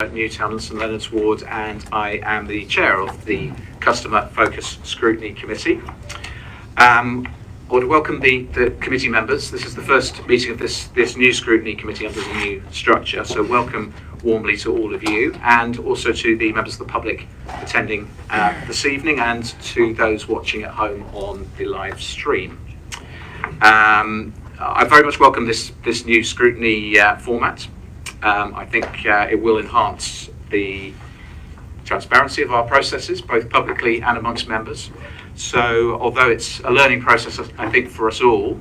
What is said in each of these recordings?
Newtown and St Leonard's Ward, and I am the chair of the Customer Focus Scrutiny Committee. I want to welcome the committee members. This is the first meeting of this new scrutiny committee under the new structure, so welcome warmly to all of you, and also to the members of the public attending this evening, and to those watching at home on the live stream. I very much welcome this new scrutiny format. I think it will enhance the transparency of our processes, both publicly and amongst members. So although it's a learning process, I think, for us all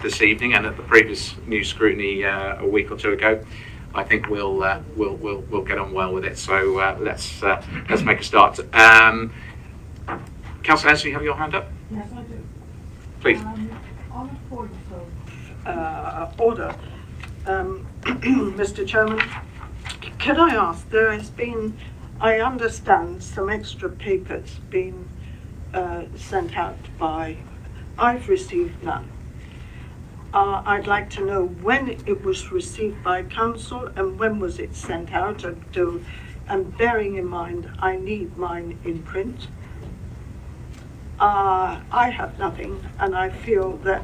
this evening, and at the previous new scrutiny a week or two ago, I think we'll get on well with it. So let's make a start. Councillor Henson, you have your hand up? Yes, I do. Please. On a point of order, Mr. Chairman, can I ask, there has been, I understand, some extra papers being sent out by, I've received none. I'd like to know when it was received by council and when was it sent out, and bearing in mind I need mine in print. I have nothing, and I feel that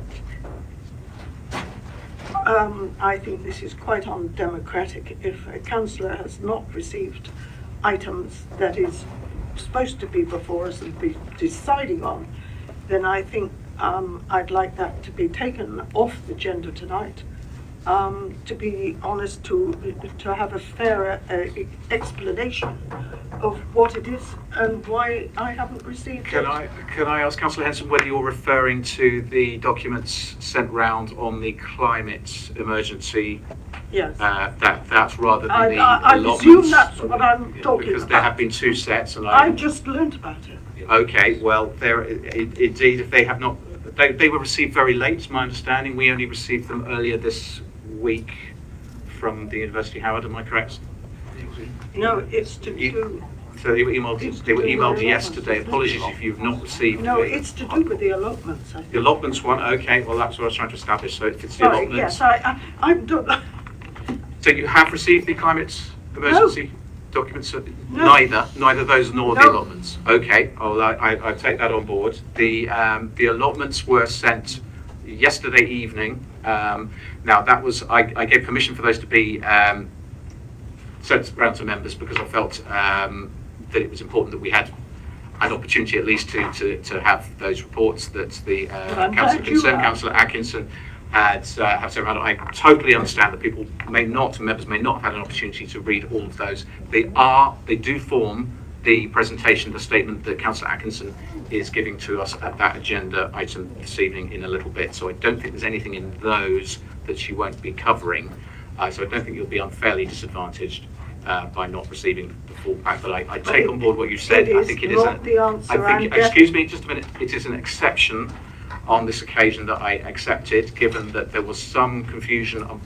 I think this is quite undemocratic. If a councillor has not received items that is supposed to be before us and be deciding on, then I think I'd like that to be taken off the agenda tonight. To be honest, to have a fairer explanation of what it is and why I haven't received it. Can I ask Councillor Henson whether you're referring to the documents sent round on the climate emergency? Yes. That's rather than the I allotments. assume that's what I'm talking about. Because there have been two sets, and I just learnt about it. Okay, well, indeed, if they have not, they were received very late. My understanding, we only received them earlier this week from the University of Howard. Am I correct? No, it's to do. So they were emailed yesterday. Apologies if you've not received. No, it's to do with the allotments, I think. The allotments one. Okay, well, that's what I was trying to establish. So if it's the allotments. Yes, I don't. So you have received the climate emergency documents? No. Neither those nor the allotments. Okay, I take that on board. The allotments were sent yesterday evening. Now that was I gave permission for those to be sent around to members because I felt that it was important that we had an opportunity at least to have those reports that the Councillor Atkinson have sent around. I totally understand that members may not have had an opportunity to read all of those. They do form the presentation, the statement that Councillor Atkinson is giving to us at that agenda item this evening in a little bit. So I don't think there's anything in those that she won't be covering. So I don't think you'll be unfairly disadvantaged by not receiving the full pack. But I take on board what you said. I think it is the answer. Excuse me, just a minute. It is an exception on this occasion that I accepted, given that there was some confusion of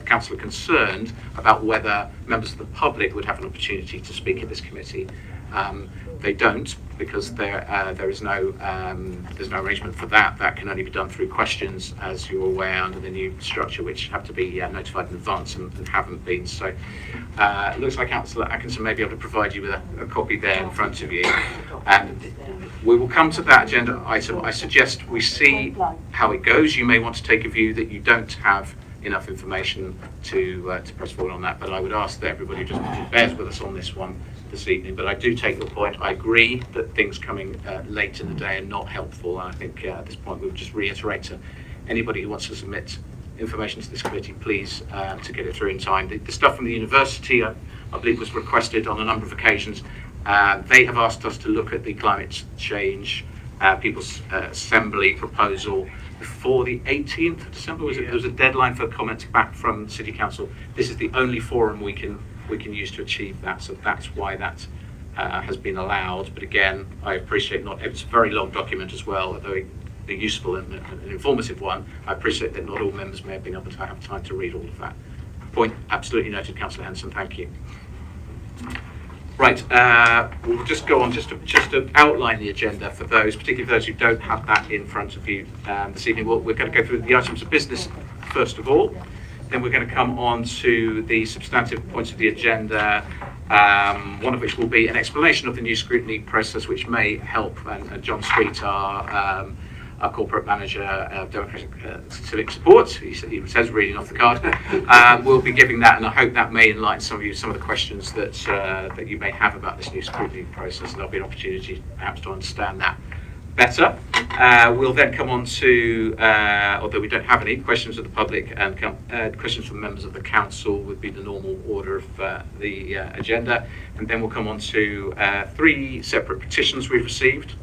councillor concerned about whether members of the public would have an opportunity to speak at this committee. They don't, because there's no arrangement for that. That can only be done through questions, as you're aware, under the new structure, which have to be notified in advance and haven't been. So it looks like Councillor Atkinson may be able to provide you with a copy there in front of you. We will come to that agenda item. I suggest we see how it goes. You may want to take a view that you don't have enough information to press forward on that, but I would ask that everybody just bears with us on this one this evening. But I do take your point. I agree that things coming late in the day are not helpful, and I think at this point we'll just reiterate to anybody who wants to submit information to this committee, please, to get it through in time. The stuff from the university, I believe, was requested on a number of occasions. They have asked us to look at the climate change People's Assembly proposal before the 18th of December. There was a deadline for comments back from City Council. This is the only forum we can use to achieve that, so that's why that has been allowed. But again, I appreciate it's a very long document as well, although a useful and an informative one. I appreciate that not all members may have been able to have time to read all of that. Point absolutely noted, Councillor Henson. Thank you. Right, we'll just go on just to outline the agenda for those, particularly those who don't have that in front of you this evening. We're going to go through the items of business first of all. Then we're going to come on to the substantive points of the agenda, one of which will be an explanation of the new scrutiny process, which may help. And John Street, our corporate manager of Democratic Civic Support, he says reading off the card, will be giving that, and I hope that may enlighten some of the questions that you may have about this new scrutiny process, and there'll be an opportunity perhaps to understand that better. We'll then come on to, although we don't have any questions of the public, and questions from members of the council would be the normal order of the agenda, and then we'll come on to 3 separate petitions we've received.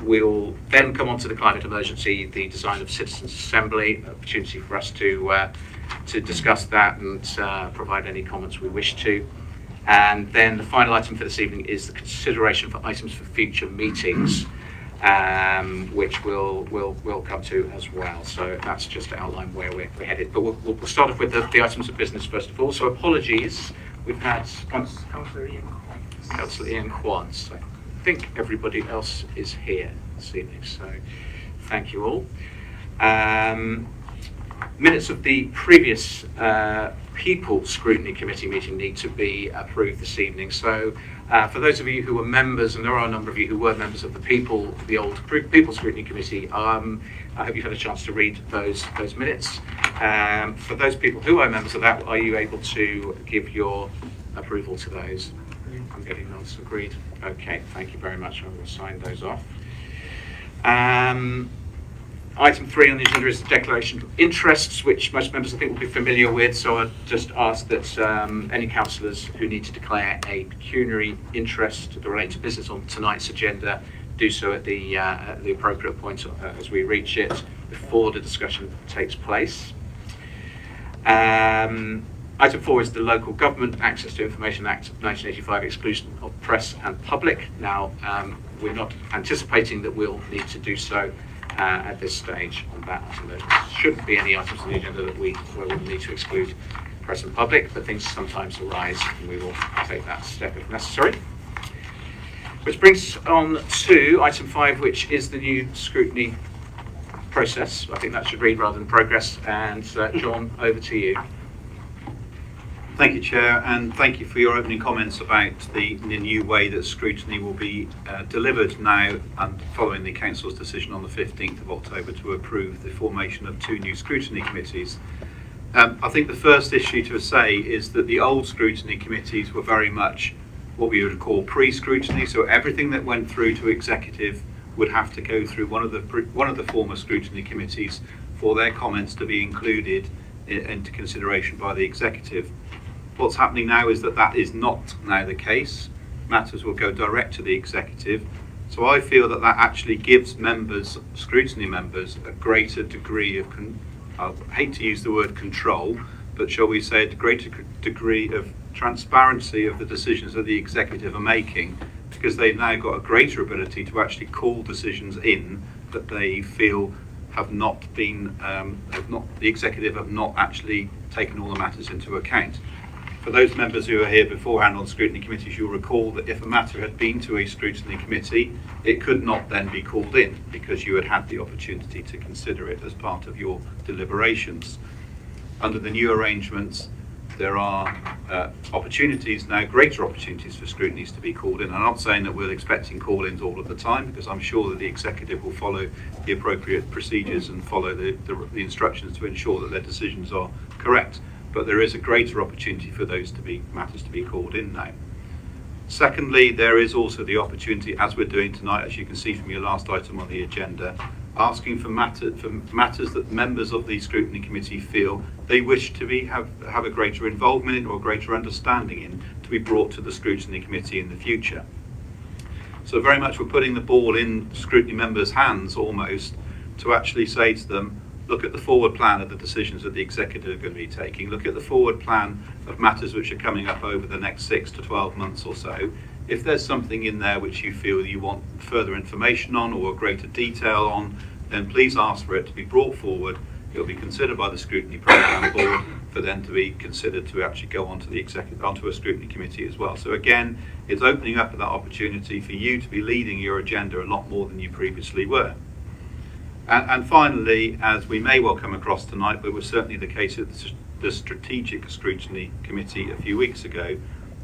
We'll then come on to the climate emergency, the design of citizens' assembly, opportunity for us to discuss that and provide any comments we wish to. And then the final item for this evening is the consideration for items for future meetings, which we'll come to as well. So that's just to outline where we're headed. But we'll start off with the items of business first of all. So apologies, we've had Councillor Ian Quance. I think everybody else is here this evening, so thank you all. Minutes of the previous People Scrutiny Committee meeting need to be approved this evening. So for those of you who were members, and there are a number of you who were members of the old People Scrutiny Committee, I hope you've had a chance to read those minutes. For those people who are members of that, are you able to give your approval to those? I'm getting nods. Agreed. Okay, thank you very much. I will sign those off. Item 3 on the agenda is the declaration of interests, which most members I think will be familiar with. So I just ask that any councillors who need to declare a pecuniary interest relating to business on tonight's agenda do so at the appropriate point as we reach it, before the discussion takes place. Item 4 is the Local Government Access to Information Act 1985, exclusion of press and public. Now, we're not anticipating that we'll need to do so at this stage on that. So there shouldn't be any items on the agenda where we'll need to exclude press and public, but things sometimes arise and we will take that step if necessary. Which brings on to item 5, which is the new scrutiny process. I think that should read rather than progress. And John, over to you. Thank you, Chair, and thank you for your opening comments about the new way that scrutiny will be delivered now, and following the Council's decision on the 15th of October to approve the formation of 2 new scrutiny committees. I think the first issue to say is that the old scrutiny committees were very much what we would call pre-scrutiny, so everything that went through to executive would have to go through one of the former scrutiny committees for their comments to be included into consideration by the executive. What's happening now is that is not now the case. Matters will go direct to the executive. So I feel that actually gives scrutiny members, a greater degree of, I hate to use the word control, but shall we say a greater degree of transparency of the decisions that the executive are making, because they've now got a greater ability to actually call decisions in that they feel have not been, the executive have not actually taken all the matters into account. For those members who are here beforehand on scrutiny committees, you'll recall that if a matter had been to a scrutiny committee, it could not then be called in because you had the opportunity to consider it as part of your deliberations. Under the new arrangements, there are opportunities now, greater opportunities for scrutinies to be called in. I'm not saying that we're expecting call-ins all of the time, because I'm sure that the executive will follow the appropriate procedures and follow the instructions to ensure that their decisions are correct. But there is a greater opportunity for those matters to be called in now. Secondly, there is also the opportunity, as we're doing tonight, as you can see from your last item on the agenda, asking for matters that members of the scrutiny committee feel they wish to have a greater involvement in or a greater understanding in, to be brought to the scrutiny committee in the future. So very much we're putting the ball in scrutiny members' hands almost, to actually say to them, look at the forward plan of the decisions that the executive are going to be taking. Look at the forward plan of matters which are coming up over the next 6 to 12 months or so. If there's something in there which you feel you want further information on or greater detail on, then please ask for it to be brought forward. It'll be considered by the Scrutiny Programme Board for then to be considered to actually go onto a scrutiny committee as well. So again, it's opening up that opportunity for you to be leading your agenda a lot more than you previously were. And finally, as we may well come across tonight, but was certainly the case at the Strategic Scrutiny Committee a few weeks ago,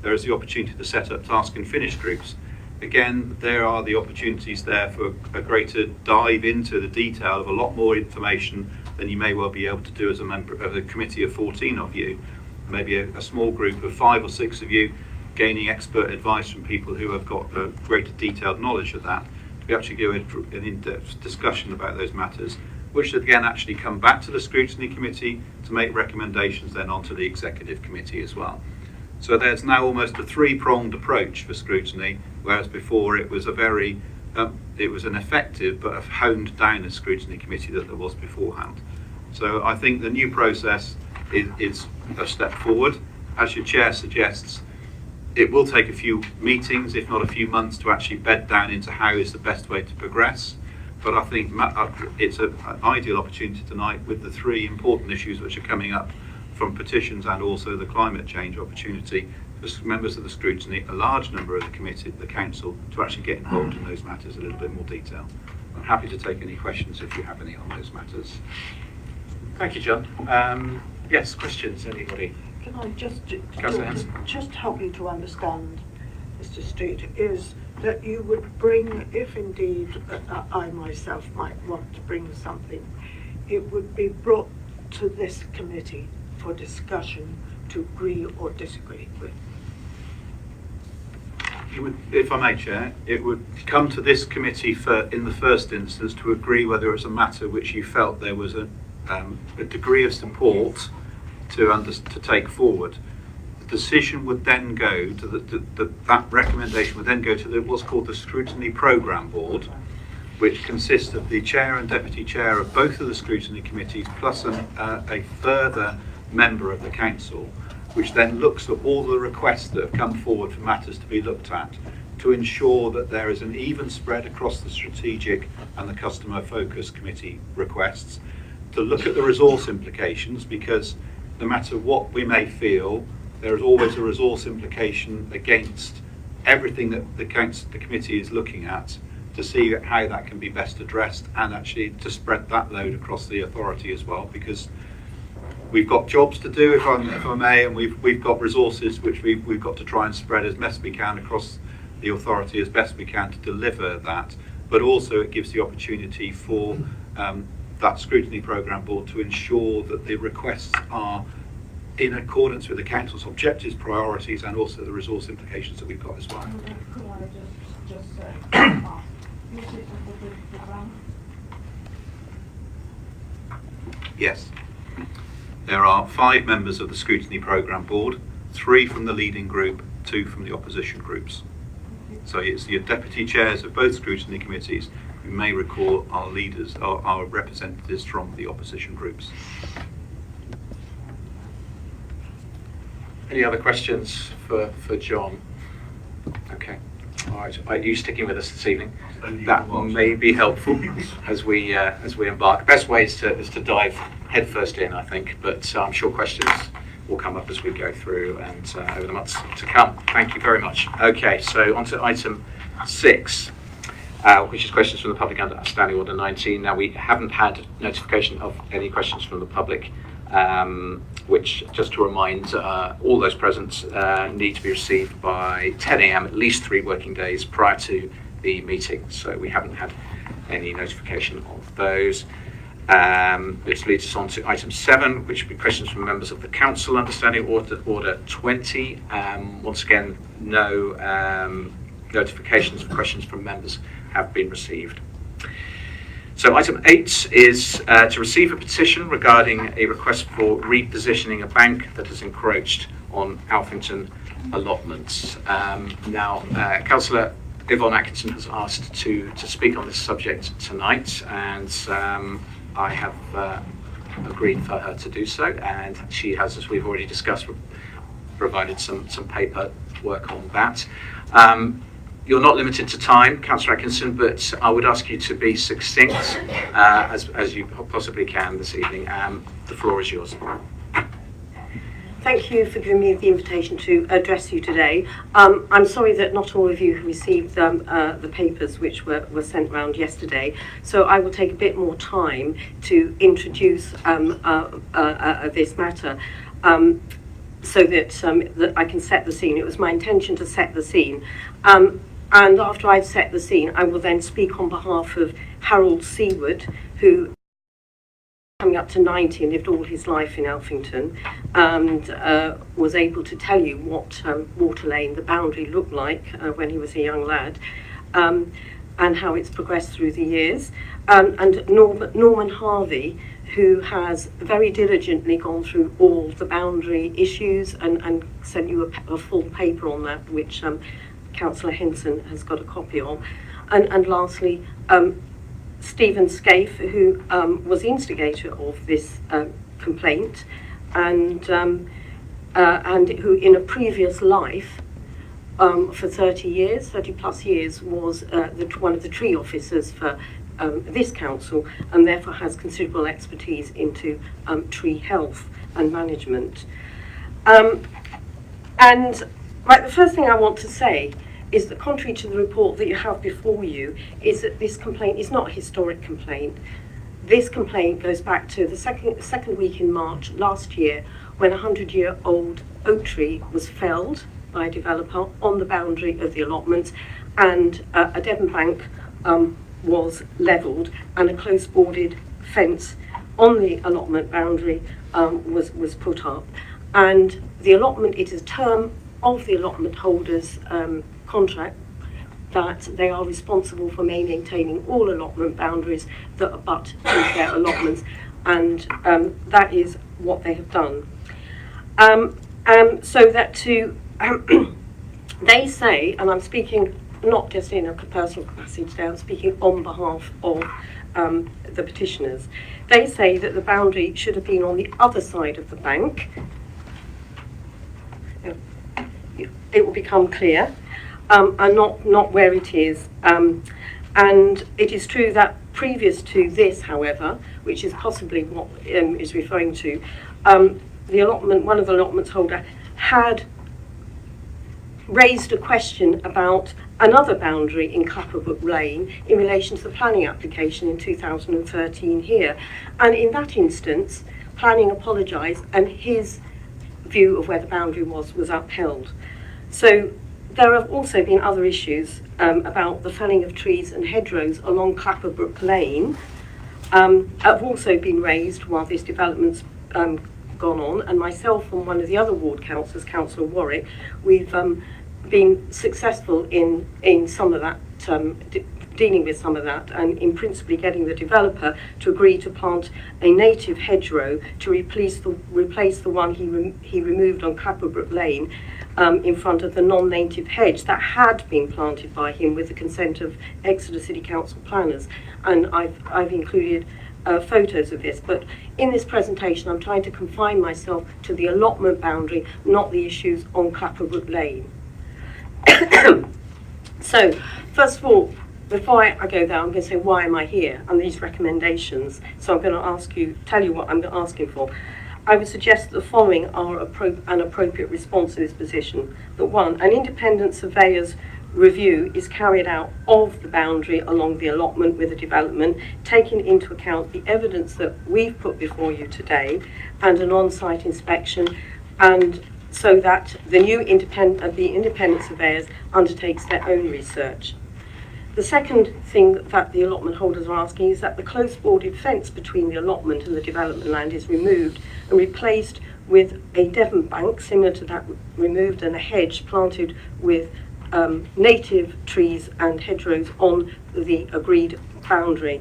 there is the opportunity to set up task and finish groups. Again, there are the opportunities there for a greater dive into the detail of a lot more information than you may well be able to do as a member of a committee of 14 of you. Maybe a small group of 5 or 6 of you gaining expert advice from people who have got a greater detailed knowledge of that. We actually go into an in-depth discussion about those matters, which should again actually come back to the Scrutiny Committee to make recommendations then onto the Executive Committee as well. So there's now almost a 3-pronged approach for scrutiny, whereas before it was it was an effective but a honed down Scrutiny Committee that there was beforehand. So I think the new process is a step forward. As your chair suggests, it will take a few meetings, if not a few months, to actually bed down into how is the best way to progress. But I think it's an ideal opportunity tonight with the 3 important issues which are coming up from petitions and also the climate change opportunity for members of the scrutiny, a large number of the committee, the council, to actually get involved in those matters in a little bit more detail. I'm happy to take any questions if you have any on those matters. Thank you, John. Yes, questions, anybody? Can I Councillor Hanson. just help me to understand, Mr. Street, is that you would bring, if indeed I myself might want to bring something, it would be brought to this committee for discussion to agree or disagree with. It would, if I may, Chair, it would come to this committee in the first instance to agree whether it's a matter which you felt there was a degree of support to take forward. The decision would then go to that recommendation would then go to what's called the Scrutiny Programme Board, which consists of the chair and deputy chair of both of the scrutiny committees, plus a further member of the council, which then looks at all the requests that have come forward for matters to be looked at, to ensure that there is an even spread across the strategic and the customer focus committee requests, to look at the resource implications, because no matter what we may feel, there is always a resource implication against everything that the committee is looking at, to see how that can be best addressed, and actually to spread that load across the authority as well, because we've got jobs to do, if I may, and we've got resources which we've got to try and spread as best we can across the authority as best we can to deliver that. But also it gives the opportunity for that Scrutiny Programme Board to ensure that the requests are in accordance with the council's objectives, priorities, and also the resource implications that we've got as well. Could I just say, Yes. There are 5 members of the Scrutiny Programme Board, 3 from the leading group, 2 from the opposition groups. So it's the deputy chairs of both scrutiny committees who may recall our leaders, our representatives from the opposition groups. Any other questions for John? Okay. All right. Are you sticking with us this evening? That may be helpful as we embark. Best way is to dive headfirst in, I think. But I'm sure questions will come up as we go through and over the months to come. Thank you very much. Okay. So on to item 6, which is questions from the public under Standing Order 19. Now we haven't had notification of any questions from the public. Which, just to remind all those present, need to be received by 10 a.m. at least 3 working days prior to the meeting. So we haven't had any notification of those. This leads us on to item 7, which would be questions from members of the council under Standing Order 20. Once again, no notifications of questions from members have been received. So item 8 is to receive a petition regarding a request for repositioning a bank that has encroached on Alphington allotments. Now, Councillor Yvonne Atkinson has asked to speak on this subject tonight, and I have agreed for her to do so, and she has, as we've already discussed, provided some paperwork on that. You're not limited to time, Councillor Atkinson, but I would ask you to be succinct as you possibly can this evening. The floor is yours. Thank you for giving me the invitation to address you today. I'm sorry that not all of you have received the papers which were sent round yesterday, so I will take a bit more time to introduce this matter. so that I can set the scene. It was my intention to set the scene. And after I've set the scene, I will then speak on behalf of Harold Seward, who coming up to 90 and lived all his life in Alphington, and was able to tell you what Water Lane, the boundary, looked like when he was a young lad, and how it's progressed through the years. And Norman Harvey, who has very diligently gone through all the boundary issues and sent you a full paper on that, which Councillor Henson has got a copy of. And lastly, Stephen Scaife, who was the instigator of this complaint, and who in a previous life, for 30 plus years, was one of the tree officers for this council, and therefore has considerable expertise into tree health and management. And the first thing I want to say is that, contrary to the report that you have before you, is that this complaint is not a historic complaint. This complaint goes back to the second week in March last year, when a 100-year-old oak tree was felled by a developer on the boundary of the allotments, and a Devon bank was levelled, and a close boarded fence on the allotment boundary was put up. And the allotment, it is a term of the allotment holders' contract that they are responsible for maintaining all allotment boundaries that abut to their allotments, and that is what they have done. So that they say, and I'm speaking not just in a personal capacity today, I'm speaking on behalf of the petitioners. They say that the boundary should have been on the other side of the bank. It will become clear, and not where it is. And it is true that previous to this, however, which is possibly what is referring to, the allotment, one of the allotments holder had raised a question about another boundary in Clapperbrook Lane in relation to the planning application in 2013 here. And in that instance, planning apologised, and his view of where the boundary was upheld. So there have also been other issues about the felling of trees and hedgerows along Clapperbrook Lane, have also been raised while this development's gone on, and myself and one of the other ward councillors, Councillor Warwick, we've been successful in some of that, dealing with some of that, and in principally getting the developer to agree to plant a native hedgerow to replace the one he removed on Clapperbrook Lane, in front of the non-native hedge that had been planted by him with the consent of Exeter City Council planners. And I've included photos of this, but in this presentation I'm trying to confine myself to the allotment boundary, not the issues on Clapperbrook Lane. So, first of all, before I go there, I'm going to say why am I here and these recommendations. So I'm going to tell you what I'm asking for. I would suggest that the following are an appropriate response to this position. That one, an independent surveyor's review is carried out of the boundary along the allotment with the development, taking into account the evidence that we've put before you today, and an on-site inspection, and so that the independent surveyors undertakes their own research. The second thing that the allotment holders are asking is that the close boarded fence between the allotment and the development land is removed and replaced with a Devon bank similar to that removed, and a hedge planted with native trees and hedgerows on the agreed boundary.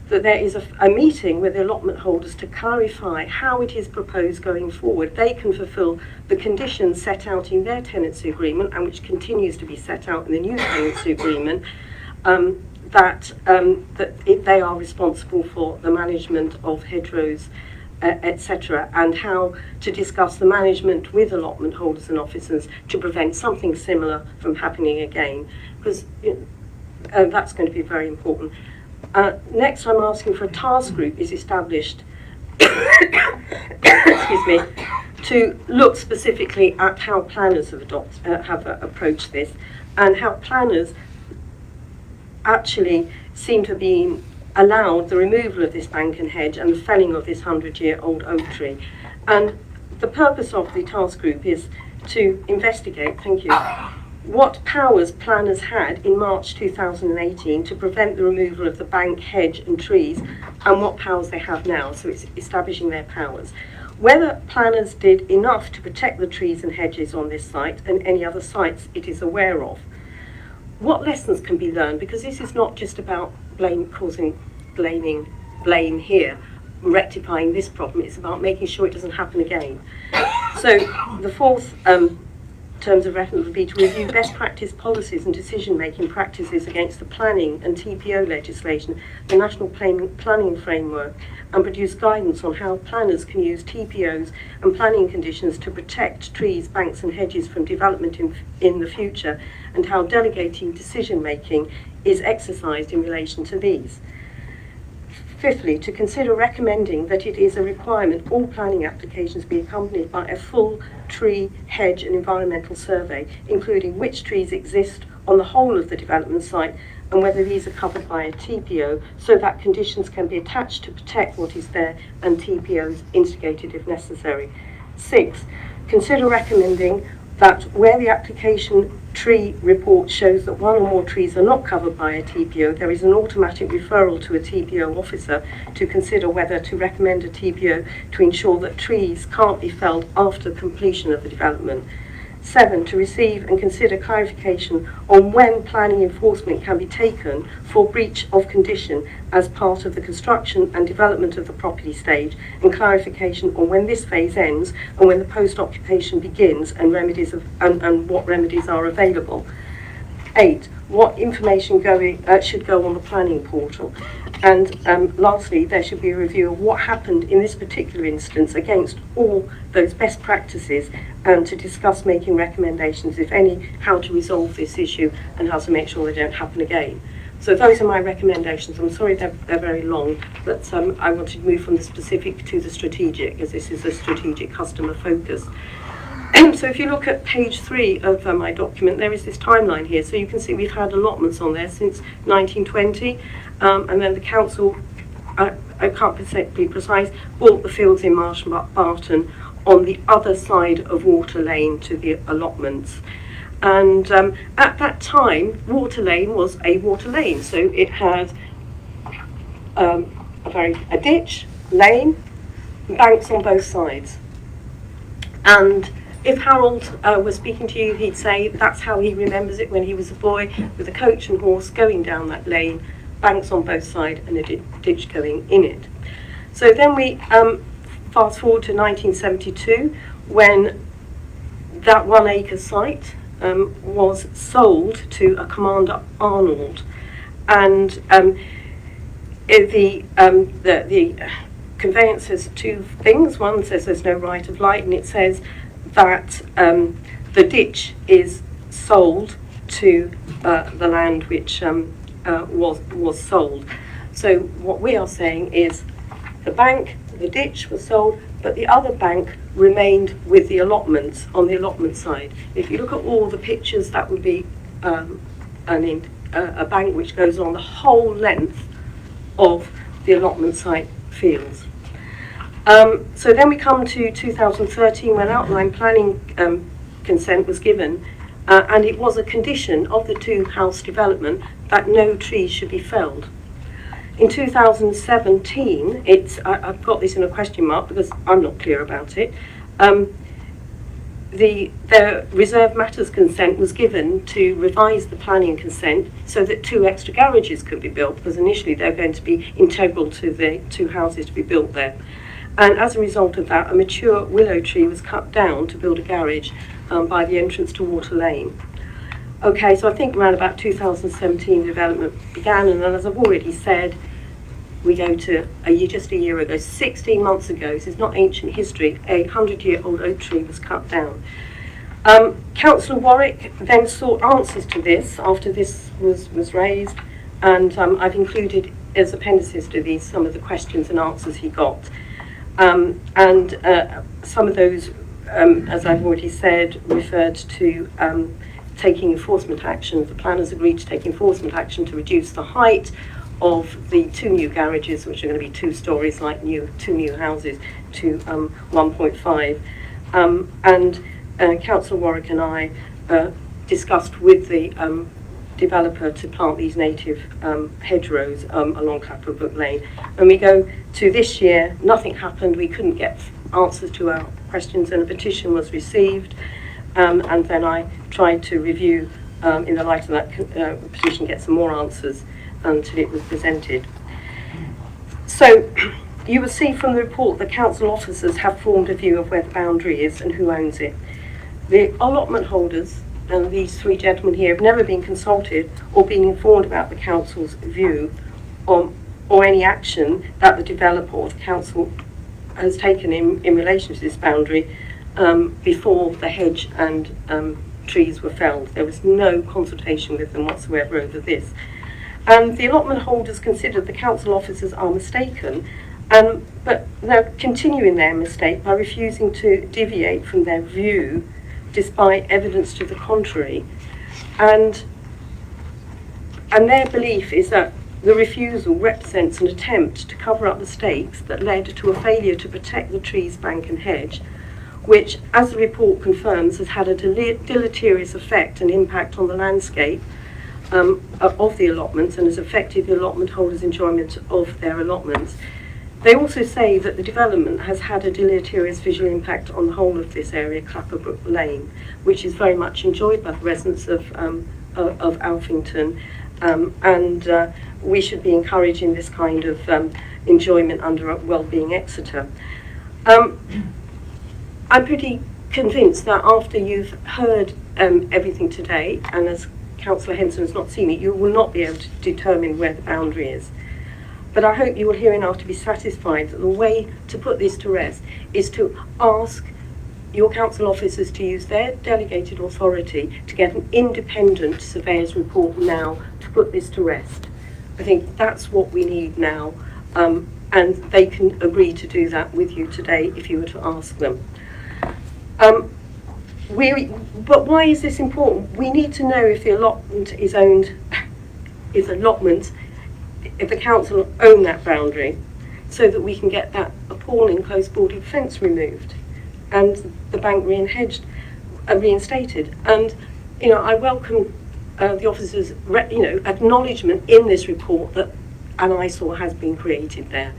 That there is a meeting with the allotment holders to clarify how it is proposed going forward. They can fulfil the conditions set out in their tenancy agreement, and which continues to be set out in the new tenancy agreement, that they are responsible for the management of hedgerows, etc., and how to discuss the management with allotment holders and officers to prevent something similar from happening again, because that's going to be very important. Next, I'm asking for a task group is established excuse me, to look specifically at how planners have approached this, and how planners actually seem to be allowed the removal of this bank and hedge and the felling of this 100-year-old oak tree. And the purpose of the task group is to investigate, thank you, what powers planners had in March 2018 to prevent the removal of the bank, hedge and trees, and what powers they have now. So it's establishing their powers. Whether planners did enough to protect the trees and hedges on this site and any other sites it is aware of. What lessons can be learned? Because this is not just about blame here, rectifying this problem. It's about making sure it doesn't happen again. So the fourth terms of reference would be to review best practice policies and decision-making practices against the planning and TPO legislation, the National Planning Framework, and produce guidance on how planners can use TPOs and planning conditions to protect trees, banks and hedges from development in the future, and how delegating decision-making is exercised in relation to these. Fifthly, to consider recommending that it is a requirement all planning applications be accompanied by a full tree, hedge and environmental survey, including which trees exist on the whole of the development site and whether these are covered by a TPO, so that conditions can be attached to protect what is there and TPOs instigated if necessary. 6. Consider recommending that where the application tree report shows that one or more trees are not covered by a TPO, there is an automatic referral to a TPO officer to consider whether to recommend a TPO to ensure that trees can't be felled after completion of the development. 7. To receive and consider clarification on when planning enforcement can be taken for breach of condition as part of the construction and development of the property stage, and clarification on when this phase ends and when the post-occupation begins and what remedies are available. 8. What information should go on the planning portal. And lastly, there should be a review of what happened in this particular instance against all those best practices, and to discuss making recommendations, if any, how to resolve this issue and how to make sure they don't happen again. So those are my recommendations. I'm sorry they're very long, but I want to move from the specific to the strategic, as this is a strategic customer focus. So if you look at page 3 of my document, there is this timeline here. So you can see we've had allotments on there since 1920, and then the council, I can't be precise, bought the fields in Marsh and Barton on the other side of Water Lane to the allotments. And at that time, Water Lane was a water lane. So it had a ditch, lane, banks on both sides. And if Harold was speaking to you, he'd say that's how he remembers it when he was a boy, with a coach and horse going down that lane, banks on both sides and a ditch going in it. So then we fast forward to 1972, when that 1 acre site was sold to a Commander Arnold, and the conveyance says two things. One says there's no right of light, and it says that the ditch is sold to the land which was sold. So what we are saying is the bank, the ditch was sold, but the other bank remained with the allotments on the allotment side. If you look at all the pictures, that would be a bank which goes on the whole length of the allotment site fields. So then we come to 2013, when outline planning consent was given, and it was a condition of the two-house development that no trees should be felled. In 2017, I've got this in a question mark because I'm not clear about it, the reserved matters consent was given to revise the planning consent so that 2 extra garages could be built, because initially they're going to be integral to the 2 houses to be built there. And as a result of that, a mature willow tree was cut down to build a garage by the entrance to Water Lane. Okay, so I think around about 2017 the development began, and then, as I've already said, we go to just a year ago, 16 months ago, this is not ancient history, a 100-year-old oak tree was cut down. Councillor Warwick then sought answers to this after this was raised, and I've included as appendices to these some of the questions and answers he got. Some of those, as I've already said, referred to taking enforcement action. The planners agreed to take enforcement action to reduce the height of the 2 new garages, which are going to be 2 stories like 2 new houses, to 1.5. And Councillor Warwick and I discussed with the developer to plant these native hedgerows along Clapperbrook Lane. And we go to this year, nothing happened. We couldn't get answers to our questions, and a petition was received. And then I tried to review, in the light of that petition, get some more answers until it was presented. So you will see from the report that council officers have formed a view of where the boundary is and who owns it. The allotment holders, and these three gentlemen here, have never been consulted or been informed about the council's view or any action that the developer or the council has taken in relation to this boundary before the hedge and trees were felled. There was no consultation with them whatsoever over this. And the allotment holders considered the council officers are mistaken, but they're continuing their mistake by refusing to deviate from their view despite evidence to the contrary. And their belief is that the refusal represents an attempt to cover up mistakes that led to a failure to protect the trees, bank and hedge, which, as the report confirms, has had a deleterious effect and impact on the landscape of the allotments and has affected the allotment holders' enjoyment of their allotments. They also say that the development has had a deleterious visual impact on the whole of this area, Clapperbrook Lane, which is very much enjoyed by the residents of Alphington, and we should be encouraging this kind of enjoyment under Wellbeing Exeter. I'm pretty convinced that after you've heard everything today, and as Councillor Henson has not seen it, you will not be able to determine where the boundary is. But I hope you will hear enough to be satisfied that the way to put this to rest is to ask your council officers to use their delegated authority to get an independent surveyor's report now to put this to rest. I think that's what we need now, and they can agree to do that with you today if you were to ask them. But why is this important? We need to know if the allotment is owned, if the council own that boundary, so that we can get that appalling close-boarded fence removed and the bank reinstated. And I welcome the officers' acknowledgement in this report that an eyesore has been created there,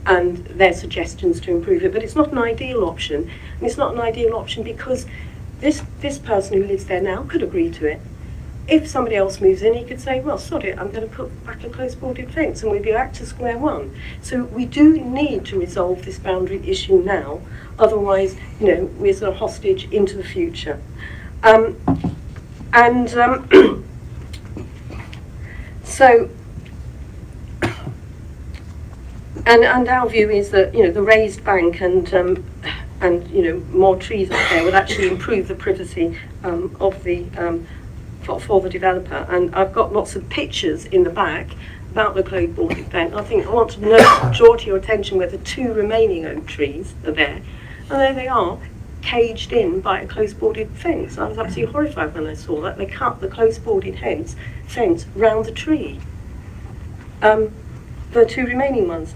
and their suggestions to improve it. But it's not an ideal option, and it's not an ideal option because this person who lives there now could agree to it. If somebody else moves in, he could say, well, sod it, I'm going to put back a close-boarded fence, and we'd be back to square one. So we do need to resolve this boundary issue now, otherwise, we're sort of hostage into the future. And our view is that the raised bank and more trees up there would actually improve the privacy of the for the developer. And I've got lots of pictures in the back about the close-boarded fence. I want to draw to your attention where the two remaining oak trees are there, and there they are, caged in by a close-boarded fence. I was absolutely horrified when I saw that. They cut the close-boarded fence round the tree. The two remaining ones.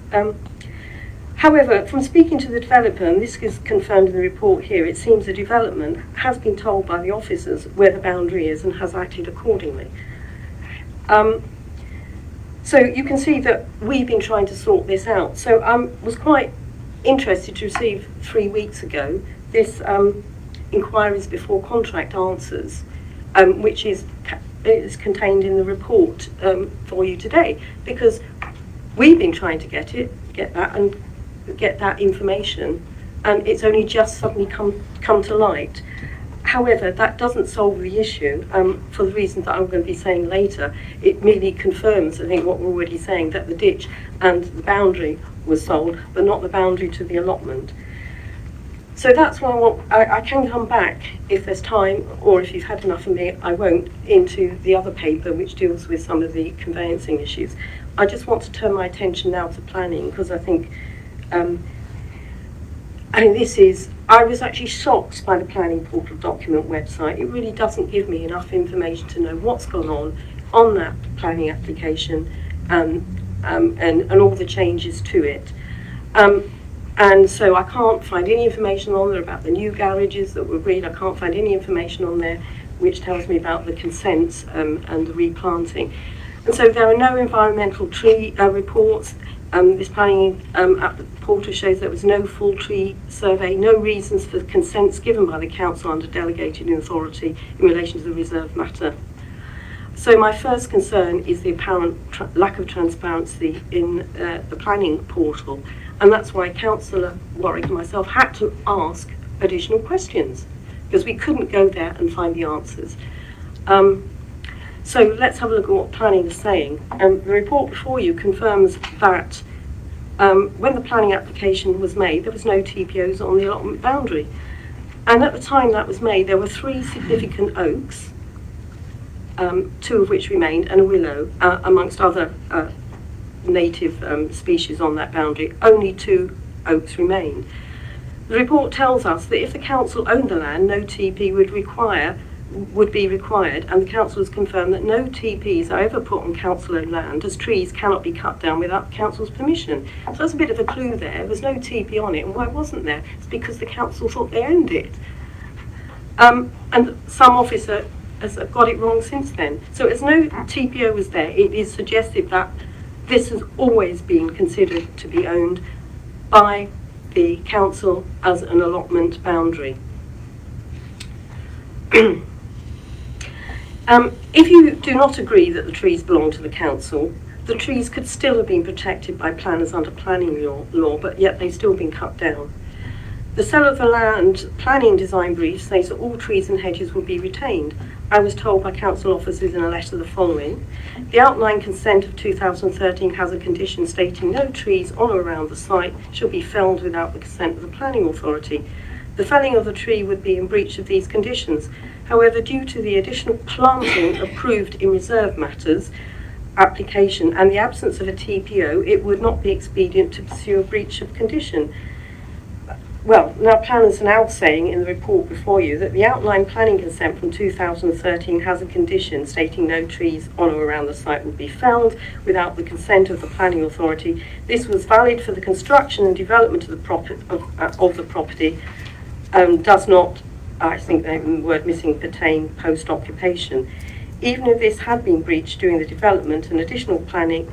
However, from speaking to the developer, and this is confirmed in the report here, it seems the development has been told by the officers where the boundary is and has acted accordingly. So you can see that we've been trying to sort this out. So I was quite interested to receive 3 weeks ago this inquiries before contract answers, which is contained in the report for you today, because we've been trying to get that information, and it's only just suddenly come to light. However, that doesn't solve the issue for the reasons that I'm going to be saying later. It merely confirms, I think, what we're already saying, that the ditch and the boundary was sold, but not the boundary to the allotment. So that's why I can come back if there's time, or if you've had enough of me, I won't, into the other paper which deals with some of the conveyancing issues. I just want to turn my attention now to planning, because I think I was actually shocked by the planning portal document website. It really doesn't give me enough information to know what's gone on that planning application and all the changes to it. And so I can't find any information on there about the new garages that were agreed. I can't find any information on there which tells me about the consents and the replanting. And so there are no environmental tree reports. This planning at the portal shows there was no full tree survey, no reasons for consents given by the council under delegated authority in relation to the reserve matter. So my first concern is the apparent lack of transparency in the planning portal, and that's why Councillor Warwick and myself had to ask additional questions, because we couldn't go there and find the answers. So let's have a look at what planning is saying. The report before you confirms that when the planning application was made, there was no TPOs on the allotment boundary. And at the time that was made, there were 3 significant oaks, 2 of which remained, and a willow, amongst other native species on that boundary. Only 2 oaks remained. The report tells us that if the council owned the land, no TP would be required, and the council has confirmed that no TPs are ever put on council-owned land, as trees cannot be cut down without the council's permission. So that's a bit of a clue there. There was no TP on it, and why wasn't there? It's because the council thought they owned it. And some officer has got it wrong since then. So as no TPO was there, it is suggested that this has always been considered to be owned by the council as an allotment boundary. If you do not agree that the trees belong to the council, the trees could still have been protected by planners under planning law, but yet they've still been cut down. The sale of the land planning design brief says that all trees and hedges will be retained. I was told by council officers in a letter the following: the outline consent of 2013 has a condition stating no trees on or around the site shall be felled without the consent of the planning authority. The felling of the tree would be in breach of these conditions. However, due to the additional planting approved in reserve matters application and the absence of a TPO, it would not be expedient to pursue a breach of condition. Well, now planners are now saying in the report before you that the outline planning consent from 2013 has a condition stating no trees on or around the site would be felled without the consent of the planning authority. This was valid for the construction and development of the property, does not, I think the word missing, pertain post-occupation. Even if this had been breached during the development, an additional planting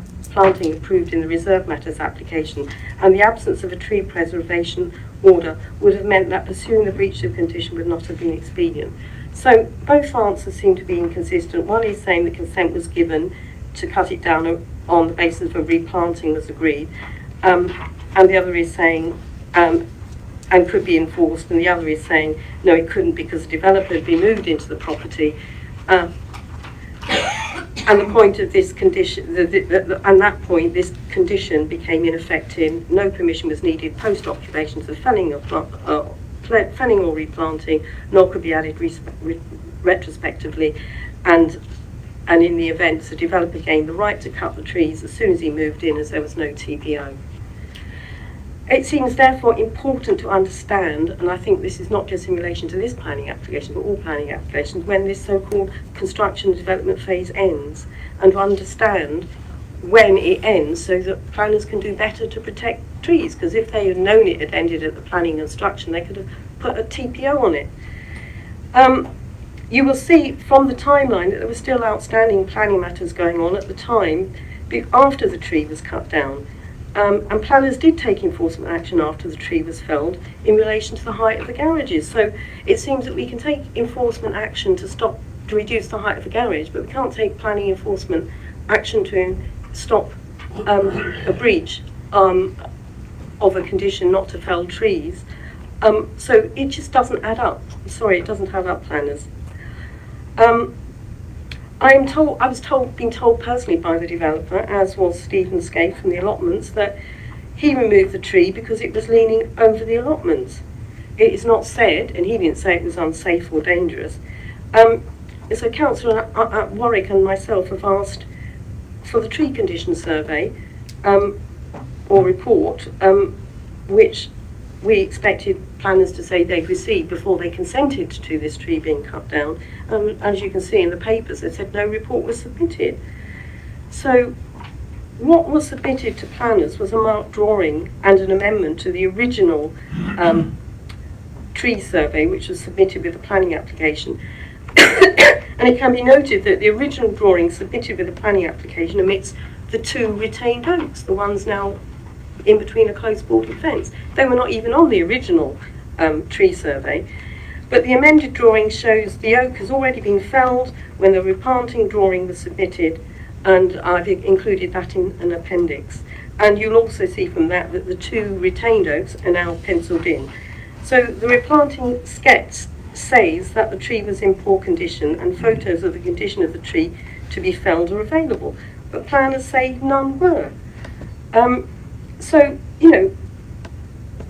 approved in the reserve matters application and the absence of a tree preservation order would have meant that pursuing the breach of condition would not have been expedient. So both answers seem to be inconsistent. One is saying the consent was given to cut it down on the basis of a replanting was agreed, and the other is saying and could be enforced, and the other is saying no, it couldn't because the developer had been moved into the property. And the point of this condition, and that point, this condition became ineffective. No permission was needed post-occupation to the felling or replanting, nor could be added retrospectively. And in the event, the developer gained the right to cut the trees as soon as he moved in, as there was no TPO. It seems therefore important to understand, and I think this is not just in relation to this planning application, but all planning applications, when this so-called construction and development phase ends, and to understand when it ends so that planners can do better to protect trees, because if they had known it had ended at the planning and construction, they could have put a TPO on it. You will see from the timeline that there were still outstanding planning matters going on at the time after the tree was cut down. And planners did take enforcement action after the tree was felled in relation to the height of the garages. So it seems that we can take enforcement action to reduce the height of the garage, but we can't take planning enforcement action to stop a breach of a condition not to fell trees. So it just doesn't add up. Sorry, it doesn't add up, planners. I was being told personally by the developer, as was Stephen Scaife from the allotments, that he removed the tree because it was leaning over the allotments. It is not said, and he didn't say it was unsafe or dangerous. So Councillor Warwick and myself have asked for the tree condition survey or report, which we expected planners to say they'd received before they consented to this tree being cut down. As you can see in the papers, they said no report was submitted. So what was submitted to planners was a marked drawing and an amendment to the original tree survey, which was submitted with the planning application. And it can be noted that the original drawing submitted with the planning application omits the 2 retained oaks, the ones now in between a close bordered fence. They were not even on the original tree survey. But the amended drawing shows the oak has already been felled when the replanting drawing was submitted, and I've included that in an appendix. And you'll also see from that that the 2 retained oaks are now penciled in. So the replanting sketch says that the tree was in poor condition, and photos of the condition of the tree to be felled are available. But planners say none were. So, you know,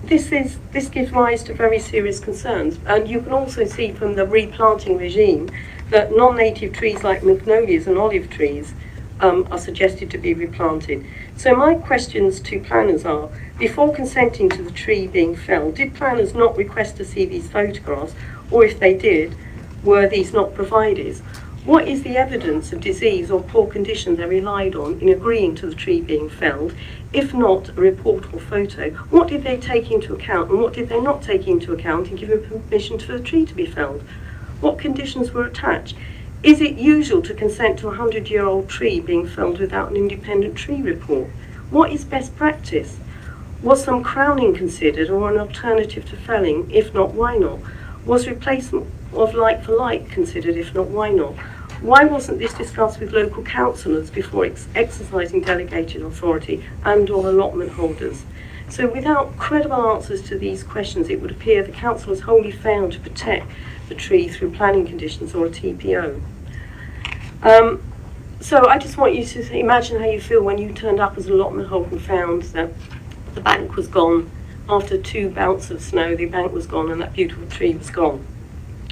this gives rise to very serious concerns. And you can also see from the replanting regime that non-native trees like magnolias and olive trees are suggested to be replanted. So my questions to planners are, before consenting to the tree being felled, did planners not request to see these photographs, or if they did, were these not provided? What is the evidence of disease or poor condition they relied on in agreeing to the tree being felled? If not a report or photo, what did they take into account and what did they not take into account in giving permission for the tree to be felled? What conditions were attached? Is it usual to consent to a 100-year-old tree being felled without an independent tree report? What is best practice? Was some crowning considered or an alternative to felling? If not, why not? Was replacement of like for like considered? If not, why not? Why wasn't this discussed with local councillors before exercising delegated authority and or allotment holders? So without credible answers to these questions, it would appear the council has wholly failed to protect the tree through planning conditions or a TPO. So I just want you to imagine how you feel when you turned up as an allotment holder and found that the bank was gone. After 2 bouts of snow, the bank was gone and that beautiful tree was gone.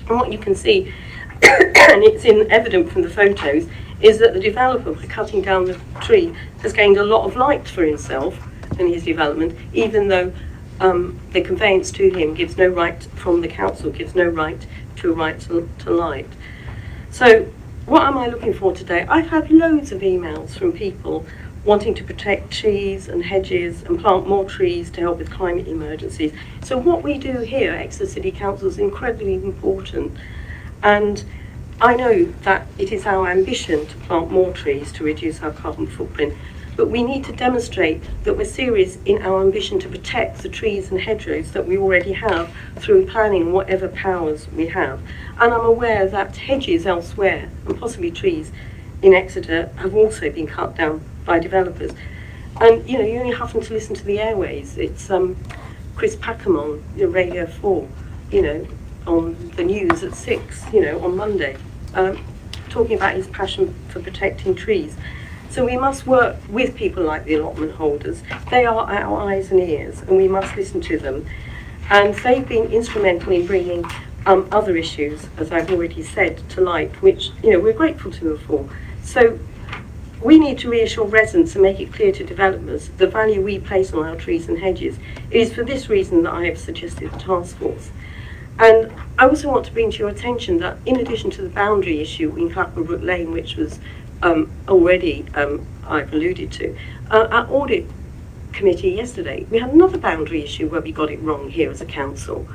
And what you can see, and it's evident from the photos, is that the developer, by cutting down the tree, has gained a lot of light for himself and his development, even though the conveyance to him gives no right, from the council, gives no right to a right to light. So what am I looking for today? I've had loads of emails from people wanting to protect trees and hedges and plant more trees to help with climate emergencies. So what we do here at Exeter City Council is incredibly important. And I know that it is our ambition to plant more trees to reduce our carbon footprint, but we need to demonstrate that we're serious in our ambition to protect the trees and hedgerows that we already have through planning whatever powers we have. And I'm aware that hedges elsewhere, and possibly trees in Exeter, have also been cut down by developers. And you know, you only happen to listen to the airways. It's Chris Packham on Radio 4, you know, on the news at 6, you know, on Monday, talking about his passion for protecting trees. So we must work with people like the allotment holders. They are our eyes and ears, and we must listen to them. And they've been instrumental in bringing other issues, as I've already said, to light, which, you know, we're grateful to them for. So we need to reassure residents and make it clear to developers the value we place on our trees and hedges. It is for this reason that I have suggested the task force. And I also want to bring to your attention that in addition to the boundary issue in Clapperbrook Lane, which was already I've alluded to, our audit committee yesterday, we had another boundary issue where we got it wrong here as a council.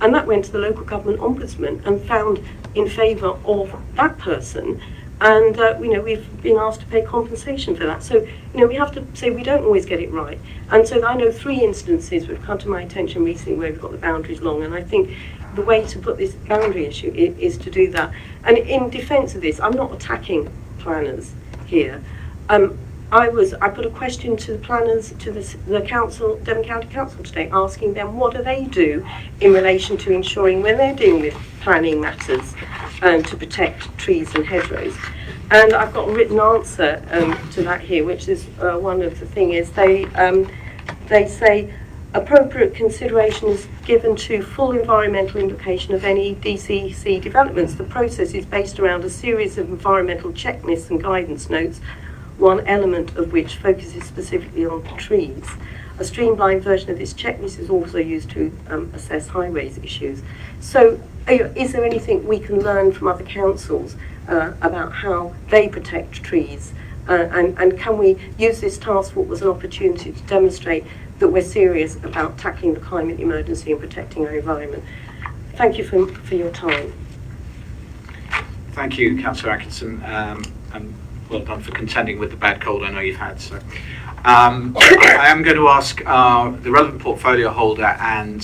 And that went to the local government ombudsman and found in favour of that person. And you know, we've been asked to pay compensation for that. So you know, we have to say we don't always get it right. And so I know 3 instances which have come to my attention recently where we've got the boundaries wrong. And I think the way to put this boundary issue is to do that. And in defence of this, I'm not attacking planners here. I put a question to the planners, to the council, Devon County Council today, asking them what do they do in relation to ensuring when they're dealing with planning matters to protect trees and hedgerows. And I've got a written answer to that here, which is one of the thing is they say appropriate consideration is given to full environmental implication of any DCC developments. The process is based around a series of environmental checklists and guidance notes, one element of which focuses specifically on trees. A streamlined version of this checklist is also used to assess highways issues. So is there anything we can learn from other councils about how they protect trees And can we use this task force as an opportunity to demonstrate that we're serious about tackling the climate emergency and protecting our environment? Thank you for your time. Thank you, Councillor Atkinson, and well done for contending with the bad cold I know you've had. So, I am going to ask the relevant portfolio holder and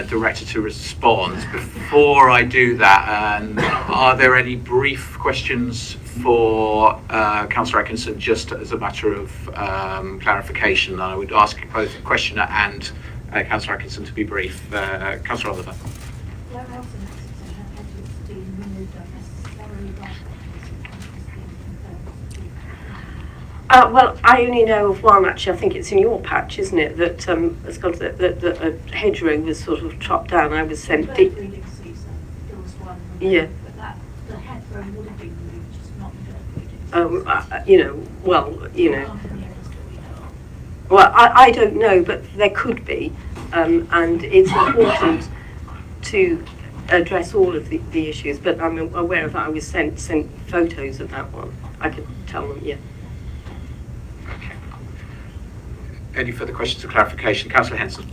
director to respond. Before I do that, are there any brief questions for Councillor Atkinson, just as a matter of clarification? I would ask both the questioner and Councillor Atkinson to be brief. Councillor Oliver. Well, I only know of one, actually. I think it's in your patch, isn't it? That it's got that a hedgerow was sort of chopped down. I was sent. Breeding season, there was one. Yeah. But the hedgerow would have been moved, just not the breeding season. You know, well, I don't know, but there could be, and it's important to address all of the issues. But I'm aware of that. I was sent photos of that one. I could tell them, yeah. Any further questions or clarification? Councillor Henson.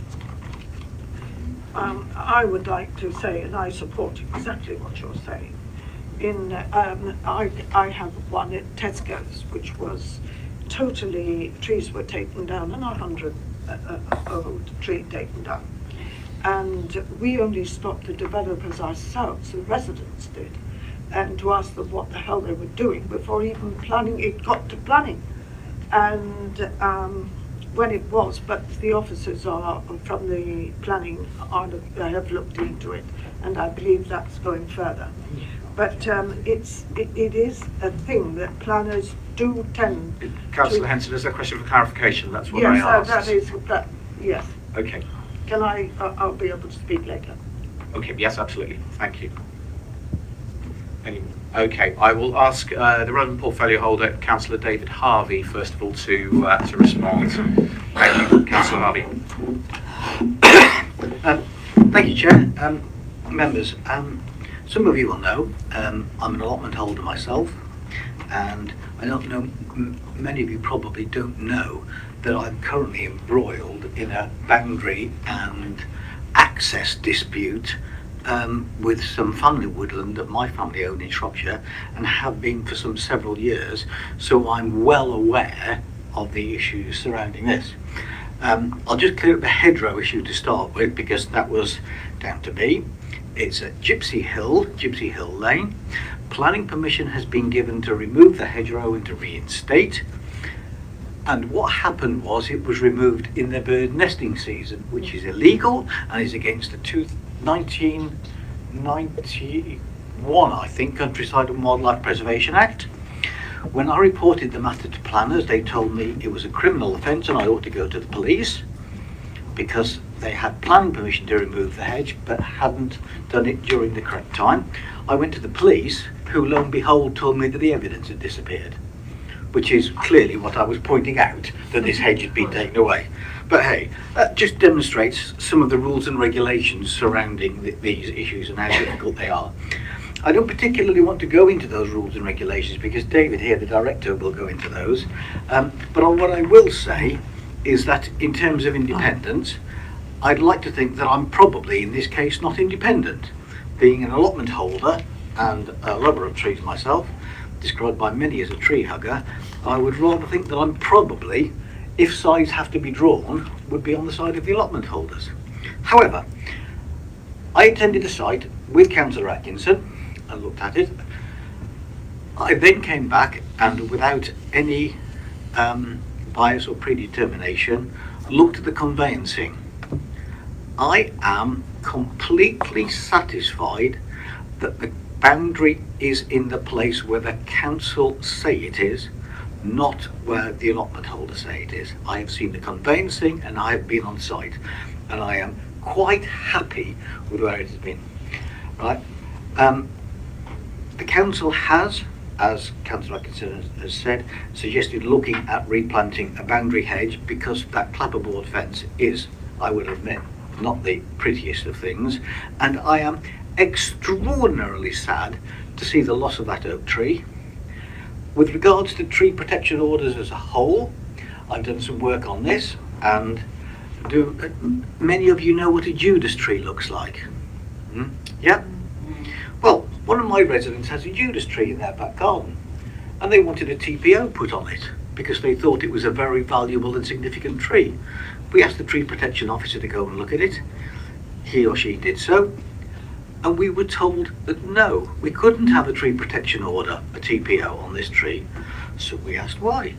I would like to say, and I support exactly what you're saying. I have one at Tesco's, which was totally, trees were taken down, and 100 old tree taken down. And we only stopped the developers ourselves, the residents did, and to ask them what the hell they were doing before even planning, it got to planning. And when it was, but the officers are from the planning have looked into it, and I believe that's going further. But it is a thing that planners do tend. Councillor Henson, is there a question for clarification? That's what yes, I asked. that is that. Yes. Okay. Can I? I'll be able to speak later. Okay. Yes, absolutely. Thank you. Okay, I will ask the relevant portfolio holder, Councillor David Harvey, first of all, to respond. Thank you, Councillor Harvey. Thank you, Chair. Members, some of you will know I'm an allotment holder myself, and I don't know, many of you probably don't know that I'm currently embroiled in a boundary and access dispute with some family woodland that my family own in Shropshire and have been for several years, so I'm well aware of the issues surrounding this. I'll just clear up the hedgerow issue to start with, because that was down to me. It's at Gypsy Hill Lane. Planning permission has been given to remove the hedgerow and to reinstate. And what happened was it was removed in the bird nesting season, which is illegal and is against the 1991, I think, Countryside and Wildlife Preservation Act. When I reported the matter to planners, they told me it was a criminal offence and I ought to go to the police, because they had planning permission to remove the hedge but hadn't done it during the correct time. I went to the police, who lo and behold told me that the evidence had disappeared, which is clearly what I was pointing out, that this hedge had been taken away. But hey, that just demonstrates some of the rules and regulations surrounding these issues and how difficult they are. I don't particularly want to go into those rules and regulations because David here, the director, will go into those. But what I will say is that in terms of independence, I'd like to think that I'm probably, in this case, not independent. Being an allotment holder and a lover of trees myself, described by many as a tree hugger, I would rather think that I'm probably, if sides have to be drawn, would be on the side of the allotment holders. However, I attended the site with Councillor Atkinson and looked at it. I then came back and, without any bias or predetermination, looked at the conveyancing. I am completely satisfied that the boundary is in the place where the council say it is, not where the allotment holders say it is. I have seen the conveyancing and I have been on site, and I am quite happy with where it has been. Right? The council has, as Councillor Atkinson has said, suggested looking at replanting a boundary hedge, because that clapperboard fence is, I will admit, not the prettiest of things, and I am extraordinarily sad to see the loss of that oak tree. with regards to tree protection orders as a whole, I've done some work on this, and do many of you know what a Judas tree looks like? Yeah? Well, one of my residents has a Judas tree in their back garden, and they wanted a TPO put on it because they thought it was a very valuable and significant tree. We asked the tree protection officer to go and look at it. He or she did so, and we were told that no, we couldn't have a tree protection order, a TPO, on this tree. So we asked why,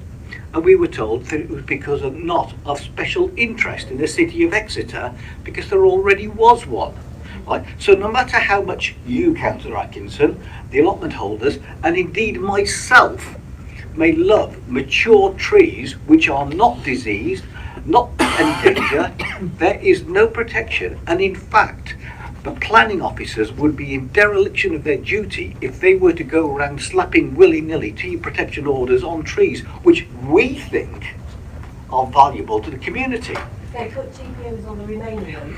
and we were told that it was because of not of special interest in the city of Exeter, because there already was one. Right? So no matter how much you, Councillor Atkinson, the allotment holders, and indeed myself, may love mature trees which are not diseased, not in danger, there is no protection, and in fact the planning officers would be in dereliction of their duty if they were to go around slapping willy-nilly tree protection orders on trees which we think are valuable to the community. They put TPOs on the remaining ones.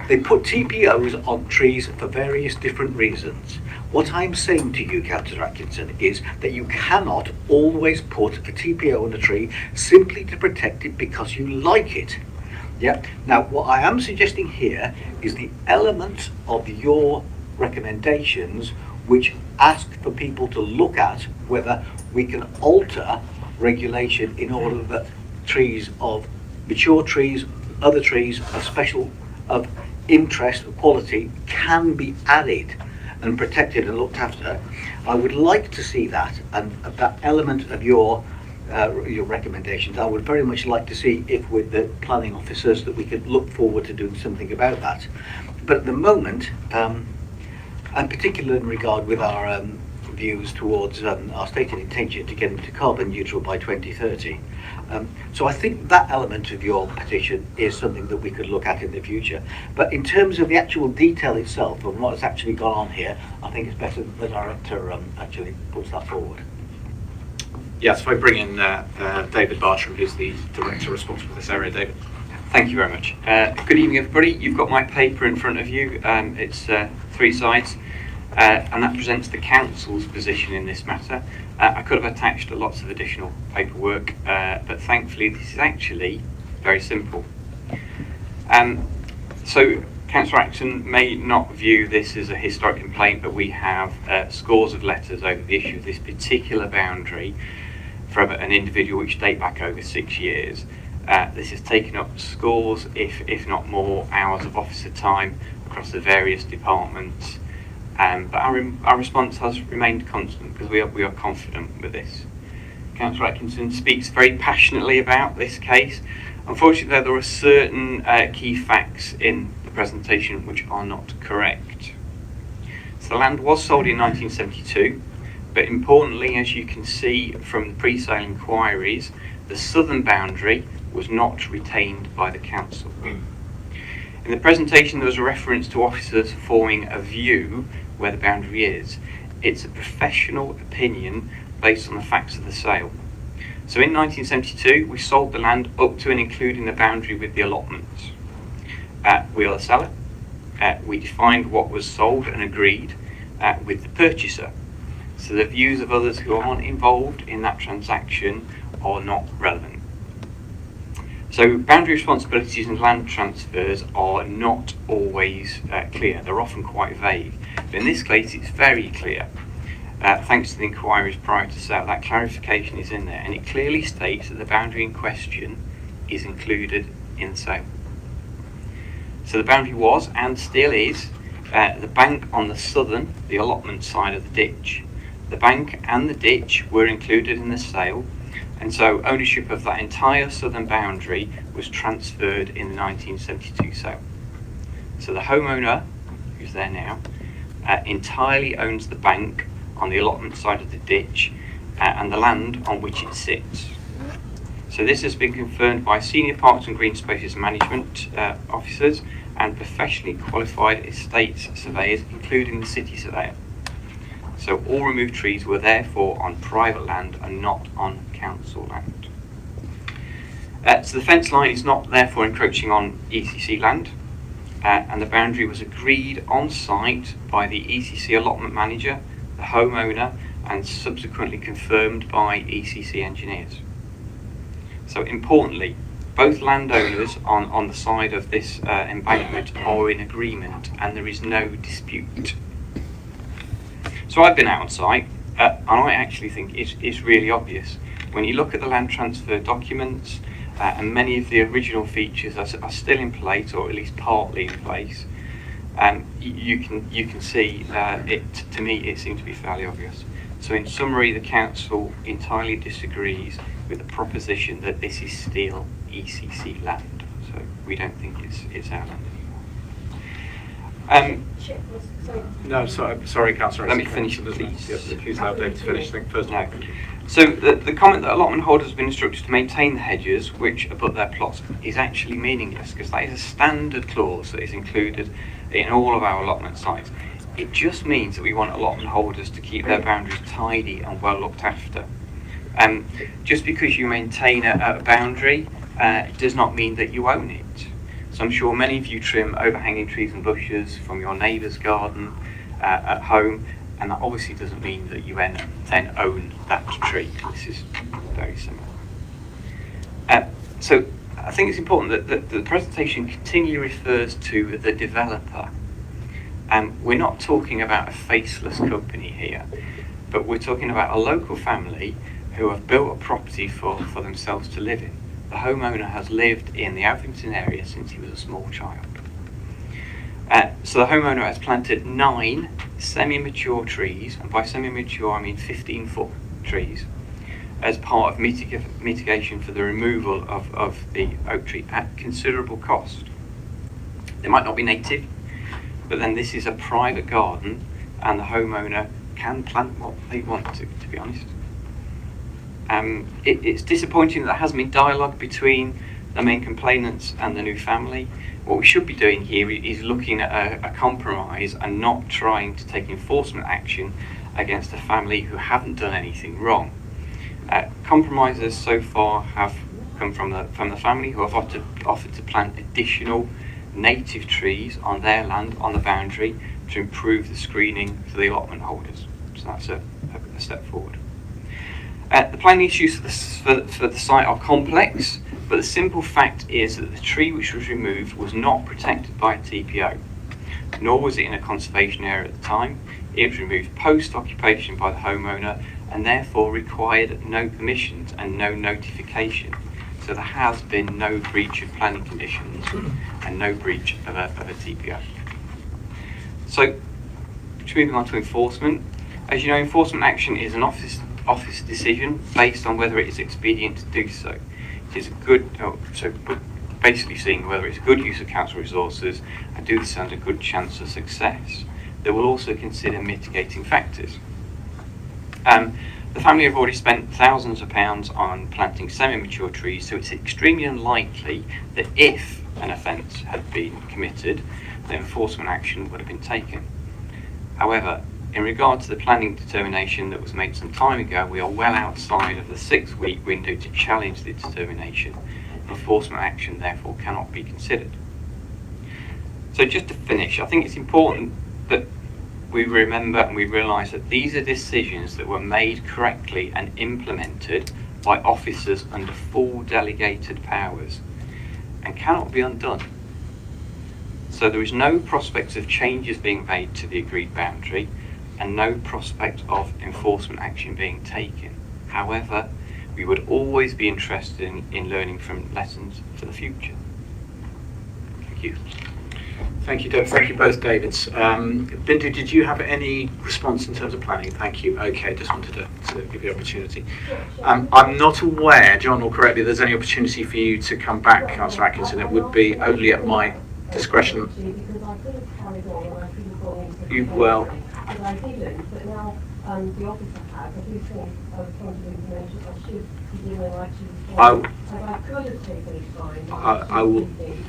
They put TPOs on trees for various different reasons. What I'm saying to you, Councillor Atkinson, is that you cannot always put a TPO on a tree simply to protect it because you like it. Yeah. Now, what I am suggesting here is the element of your recommendations which ask for people to look at whether we can alter regulation in order that trees of mature trees, other trees of interest, of quality, can be added and protected and looked after. I would like to see that, and that element of your recommendations, I would very much like to see if with the planning officers that we could look forward to doing something about that. But at the moment, and particularly in regard with our views towards our stated intention to get into carbon neutral by 2030. So I think that element of your petition is something that we could look at in the future. But in terms of the actual detail itself of what's actually gone on here, I think it's better that the director actually puts that forward. Yes, if I bring in David Bartram, who's the director responsible for this area. David. Thank you very much. Good evening, everybody. You've got my paper in front of you. It's 3 sides, and that presents the council's position in this matter. I could have attached lots of additional paperwork, but thankfully this is actually very simple. So Councillor Atkinson may not view this as a historic complaint, but we have scores of letters over the issue of this particular boundary from an individual which date back over 6 years. This has taken up scores, if not more, hours of officer time across the various departments. But our response has remained constant because we are confident with this. Councillor Atkinson speaks very passionately about this case. Unfortunately, there are certain key facts in the presentation which are not correct. So the land was sold in 1972, but importantly, as you can see from the pre-sale inquiries, the southern boundary was not retained by the council. In the presentation, there was a reference to officers forming a view where the boundary is. It's a professional opinion based on the facts of the sale. So in 1972, we sold the land up to and including the boundary with the allotments. We are the seller. We defined what was sold and agreed with the purchaser. So the views of others who aren't involved in that transaction are not relevant. So boundary responsibilities and land transfers are not always clear. They're often quite vague. But in this case, it's very clear. Thanks to the inquiries prior to sale, that clarification is in there, and it clearly states that the boundary in question is included in the sale. So the boundary was, and still is, the bank on the southern, the allotment side of the ditch. The bank and the ditch were included in the sale, and so ownership of that entire southern boundary was transferred in the 1972 sale. So the homeowner, who's there now, entirely owns the bank on the allotment side of the ditch and the land on which it sits. So this has been confirmed by senior parks and green spaces management officers and professionally qualified estate surveyors, including the city surveyor. So all removed trees were therefore on private land and not on council land. So the fence line is not therefore encroaching on ECC land, and the boundary was agreed on site by the ECC allotment manager, the homeowner, and subsequently confirmed by ECC engineers. So importantly, both landowners on the side of this embankment are in agreement and there is no dispute. So I've been out on site and I actually think it's really obvious. When you look at the land transfer documents and many of the original features are still in place, or at least partly in place, you can see to me it seems to be fairly obvious. So in summary, the council entirely disagrees with the proposition that this is still ECC land. So we don't think it's our land. No, sorry, Councillor. Let me finish, please. Yes, please allow David to finish. First of all, thank you. So the comment that allotment holders have been instructed to maintain the hedges which abut their plots is actually meaningless, because that is a standard clause that is included in all of our allotment sites. It just means that we want allotment holders to keep their boundaries tidy and well looked after. Just because you maintain a boundary does not mean that you own it. So I'm sure many of you trim overhanging trees and bushes from your neighbour's garden at home, and that obviously doesn't mean that you then own that tree. This is very similar. So I think it's important that the presentation continually refers to the developer. We're not talking about a faceless company here, but we're talking about a local family who have built a property for themselves to live in. The homeowner has lived in the Alphington area since he was a small child. So the homeowner has planted 9 semi-mature trees, and by semi-mature I mean 15-foot trees, as part of mitigation for the removal of the oak tree at considerable cost. They might not be native, but then this is a private garden and the homeowner can plant what they want to be honest. It's disappointing that there hasn't been dialogue between the main complainants and the new family. What we should be doing here is looking at a compromise and not trying to take enforcement action against a family who haven't done anything wrong. Compromises so far have come from the family, who have offered to plant additional native trees on their land on the boundary to improve the screening for the allotment holders. So that's a step forward. The planning issues for the site are complex, but the simple fact is that the tree which was removed was not protected by a TPO, nor was it in a conservation area at the time. It was removed post-occupation by the homeowner and therefore required no permissions and no notification. So there has been no breach of planning conditions and no breach of a TPO. So, moving on to enforcement. As you know, enforcement action is an office decision based on whether it is expedient to do so. It is a good, basically seeing whether it's a good use of council resources and do this stand a good chance of success. They will also consider mitigating factors. The family have already spent thousands of pounds on planting semi-mature trees, so it's extremely unlikely that if an offence had been committed, the enforcement action would have been taken. However, in regard to the planning determination that was made some time ago, we are well outside of the 6-week window to challenge the determination. Enforcement action therefore cannot be considered. So just to finish, I think it's important that we remember and we realise that these are decisions that were made correctly and implemented by officers under full delegated powers and cannot be undone. So there is no prospect of changes being made to the agreed boundary and no prospect of enforcement action being taken. However, we would always be interested in learning from lessons for the future. Thank you. Thank you, David. Thank you both, Davids. Bindu, did you have any response in terms of planning? Thank you. Okay, just wanted to give you the opportunity. I'm not aware, John will correct me, there's any opportunity for you to come back, Councillor Atkinson. It would be only at my discretion. You well. But now the officer has, I do think I was trying to information I should be doing the right to I could have taken it fine.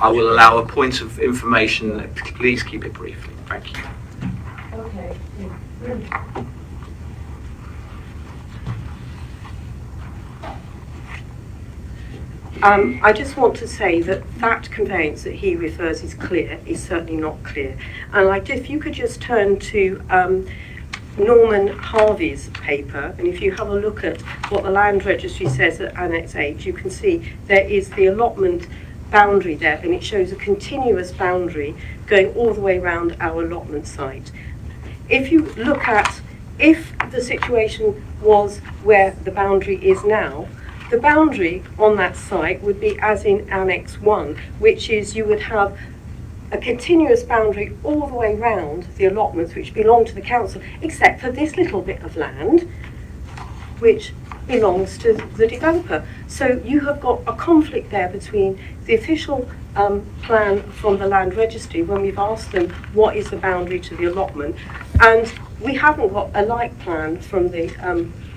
I will allow a point of information. Please keep it brief. Thank you. Okay. I just want to say that conveyance that he refers is clear, is certainly not clear. And if you could just turn to Norman Harvey's paper, and if you have a look at what the Land Registry says at Annex H, you can see there is the allotment boundary there, and it shows a continuous boundary going all the way around our allotment site. If you look at, if the situation was where the boundary is now, the boundary on that site would be as in Annex 1, which is you would have a continuous boundary all the way round the allotments which belong to the council, except for this little bit of land which belongs to the developer. So you have got a conflict there between the official plan from the Land Registry, when we've asked them what is the boundary to the allotment, and we haven't got a like plan from the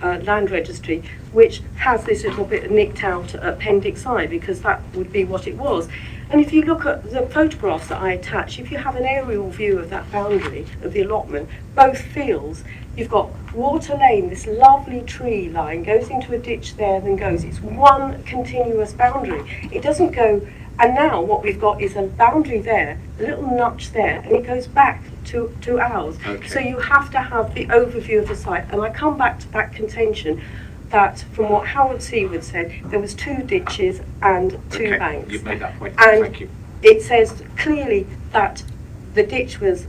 Land Registry, which has this little bit nicked out at Appendix I, because that would be what it was. And if you look at the photographs that I attach, if you have an aerial view of that boundary of the allotment, both fields, you've got Water Lane, this lovely tree line, goes into a ditch there, then goes. It's one continuous boundary. It doesn't go, and now what we've got is a boundary there, a little notch there, and it goes back to ours. Okay. So you have to have the overview of the site. And I come back to that contention that from what Howard Seaward said, there was 2 ditches and 2 Okay, banks. you've made that point. And Thank you. it says clearly that the ditch was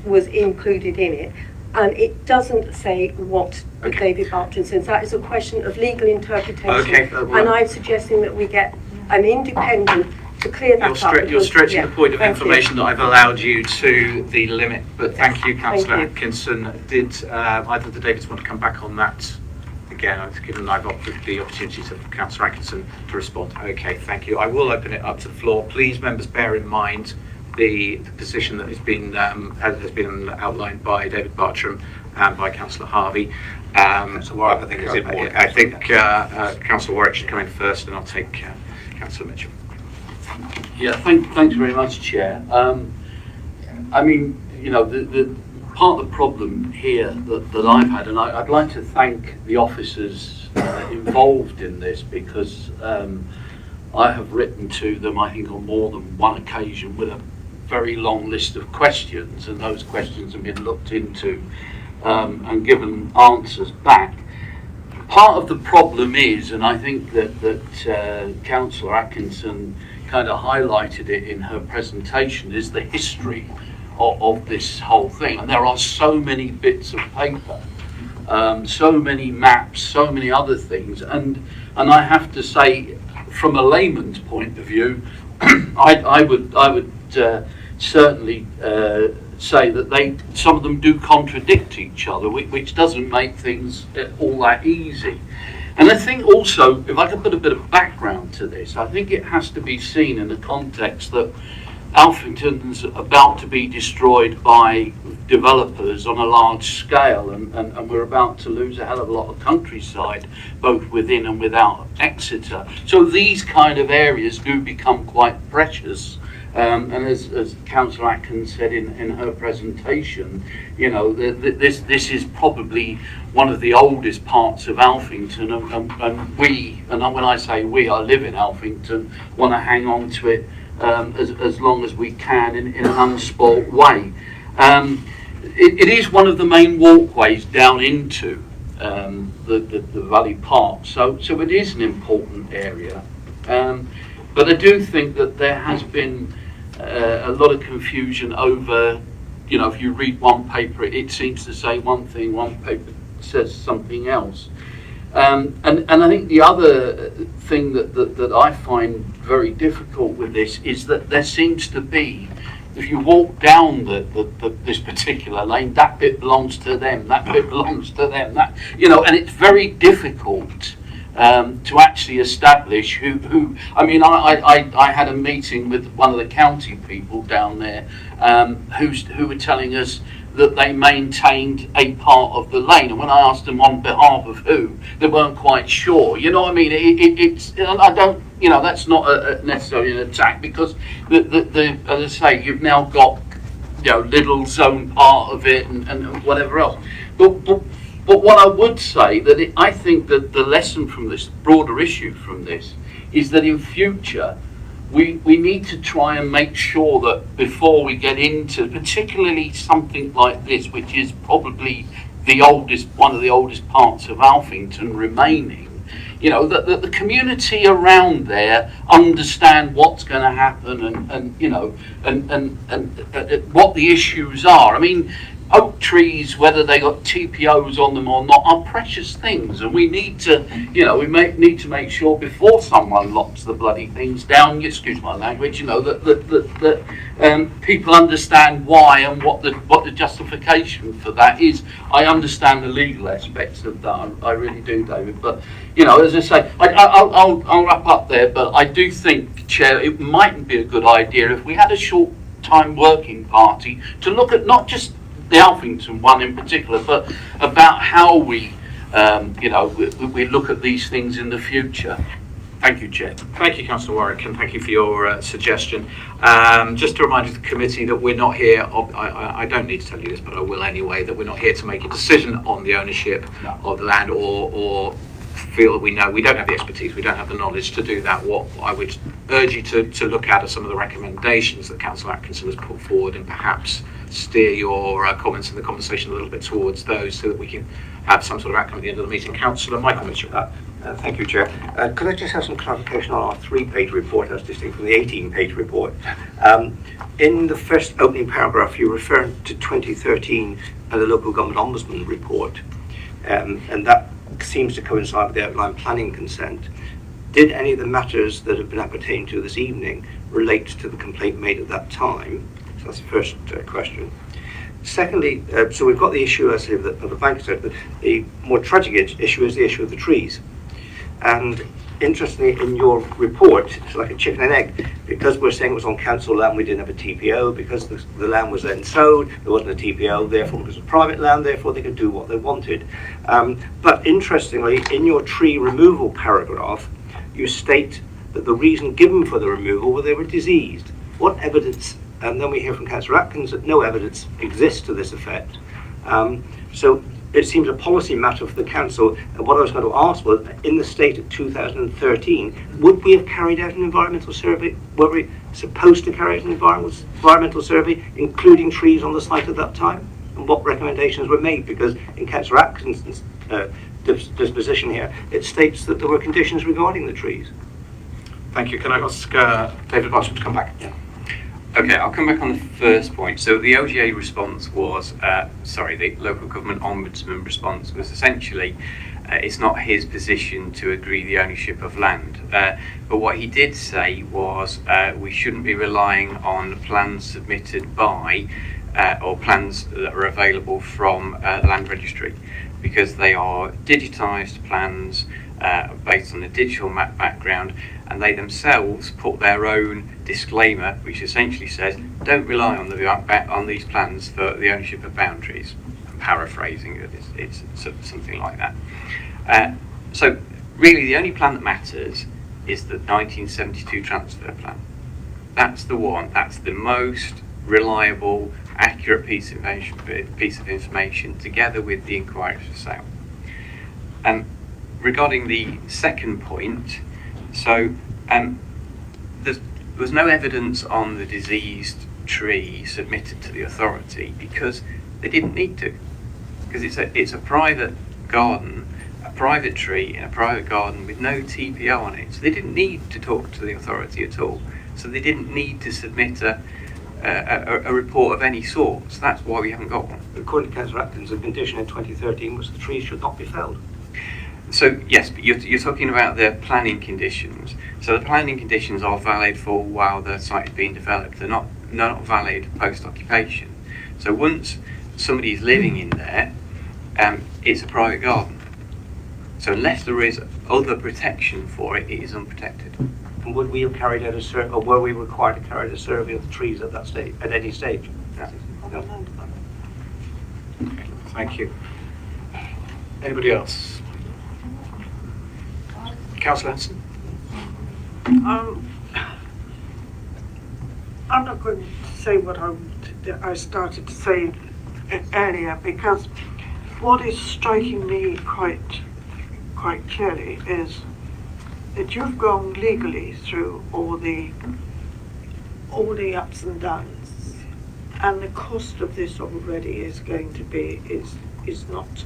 included in it, and it doesn't say what Okay. David Barton says. That is a question of legal interpretation. Okay, And I'm suggesting that we get an independent to clear that up. You're because- stretching yeah, the point of thank you. information that I've allowed you to the limit, but thank you, Councillor you. Atkinson. Did either of the Davids want to come back on that? Again, I've given I've offered the opportunity to Councillor Atkinson to respond. Okay, thank you. I will open it up to the floor. Please, members, bear in mind the position that has been outlined by David Bartram and by Councillor Harvey. Councillor Warwick, I think, is in order. I think Councillor Warwick should come in first, and I'll take Councillor Mitchell. Yeah, thanks very much, Chair. I mean, you know, the part of the problem here that I've had, and I'd like to thank the officers involved in this, because I have written to them, I think, on more than one occasion with a very long list of questions, and those questions have been looked into and given answers back. Part of the problem is, and I think that Councillor Atkinson kind of highlighted it in her presentation, is the history of this whole thing. And there are so many bits of paper, so many maps, so many other things. And I have to say, from a layman's point of view, I would certainly say that some of them do contradict each other, which doesn't make things all that easy. And I think also, if I can put a bit of background to this, I think it has to be seen in the context that Alphington's about to be destroyed by developers on a large scale, and we're about to lose a hell of a lot of countryside, both within and without Exeter. So these kind of areas do become quite precious. And as Councillor Atkins said in her presentation, you know, this is probably one of the oldest parts of Alphington, and when I say we, I live in Alphington, want to hang on to it as long as we can in an unspoilt way. It is one of the main walkways down into the Valley Park, so it is an important area. But I do think that there has been a lot of confusion over, you know, if you read one paper, it seems to say one thing, one paper says something else. And I think the other thing that I find very difficult with this is that there seems to be, if you walk down this particular lane, that bit belongs to them, that bit belongs to them, that, you know, and it's very difficult to actually establish who. I mean, I had a meeting with one of the county people down there who were telling us that they maintained a part of the lane, and when I asked them on behalf of who, they weren't quite sure. You know what I mean? It's I don't, you know, that's not necessarily an attack, because the as I say, you've now got, you know, little zone part of it and whatever else. But what I would say, that I think that the lesson from this, broader issue from this, is that in future we need to try and make sure that before we get into particularly something like this, which is probably one of the oldest parts of Alphington remaining, you know, that the community around there understand what's going to happen and you know, and what the issues are. I mean, oak trees, whether they got TPOs on them or not, are precious things, and we need to, you know, need to make sure before someone locks the bloody things down, excuse my language, you know, that people understand why and what the justification for that is. I understand the legal aspects of that, I really do, David. But you know, as I say, I'll wrap up there. But I do think, Chair, it might be a good idea if we had a short time working party to look at not just the Alphington one in particular, but about how we, you know, we look at these things in the future. Thank you, Chair. Thank you, Councillor Warwick, and thank you for your suggestion. Just to remind the committee that we're not here, I don't need to tell you this, but I will anyway, that we're not here to make a decision on the ownership of the land or feel that we know. We don't have the expertise, we don't have the knowledge to do that. What I would urge you to look at are some of the recommendations that Councillor Atkinson has put forward, and perhaps steer your comments in the conversation a little bit towards those so that we can have some sort of outcome at the end of the meeting. Councillor Michael Mitchell. Thank you, Chair. Could I just have some clarification on our 3-page report as distinct from the 18-page report? In the first opening paragraph, you refer to 2013 and the Local Government Ombudsman report, and that seems to coincide with the outline planning consent. Did any of the matters that have been appertained to this evening relate to the complaint made at that time? So that's the first question. Secondly, so we've got the issue, as of the bank said, but the more tragic issue is the issue of the trees. And interestingly, in your report, it's like a chicken and egg, because we're saying it was on council land, we didn't have a TPO, because the land was then sold, there wasn't a TPO, therefore it was private land, therefore they could do what they wanted. But interestingly, in your tree removal paragraph, you state that the reason given for the removal was they were diseased. What evidence? And then we hear from Councillor Atkins that no evidence exists to this effect. So it seems a policy matter for the council. And what I was going to ask was, in the state of 2013, would we have carried out an environmental survey? Were we supposed to carry out an environmental survey, including trees on the site at that time? And what recommendations were made? Because in Councillor Atkinson's disposition here, it states that there were conditions regarding the trees. Thank you. Can I ask David Barsham to come back? Yeah. Okay, I'll come back on the first point. So the OGA response was, the Local Government Ombudsman response was essentially, it's not his position to agree the ownership of land. But what he did say was we shouldn't be relying on plans submitted by or plans that are available from the Land Registry, because they are digitised plans based on a digital map background, and they themselves put their own disclaimer, which essentially says, don't rely on these plans for the ownership of boundaries. I'm paraphrasing it, it's something like that. So really the only plan that matters is the 1972 transfer plan. That's the one, that's the most reliable, accurate piece of information, together with the inquiry for sale. And regarding the second point, so there was no evidence on the diseased tree submitted to the authority because they didn't need to, because it's a private garden, a private tree in a private garden with no TPO on it, so they didn't need to talk to the authority at all. So they didn't need to submit a report of any sort. So that's why we haven't got one. According to Councillor Atkins, the condition in 2013 was the trees should not be felled. So yes, but you're talking about the planning conditions. So the planning conditions are valid for while the site is being developed. They're not valid post-occupation. So once somebody's living in there, it's a private garden. So unless there is other protection for it, it is unprotected. And would we have carried out a survey, or were we required to carry out a survey of the trees at that stage, at any stage? No. No. Okay, thank you. Anybody else? Councillor Hanson? I'm not going to say what I started to say earlier, because what is striking me quite clearly is that you've gone legally through all the ups and downs, and the cost of this already is going to be is not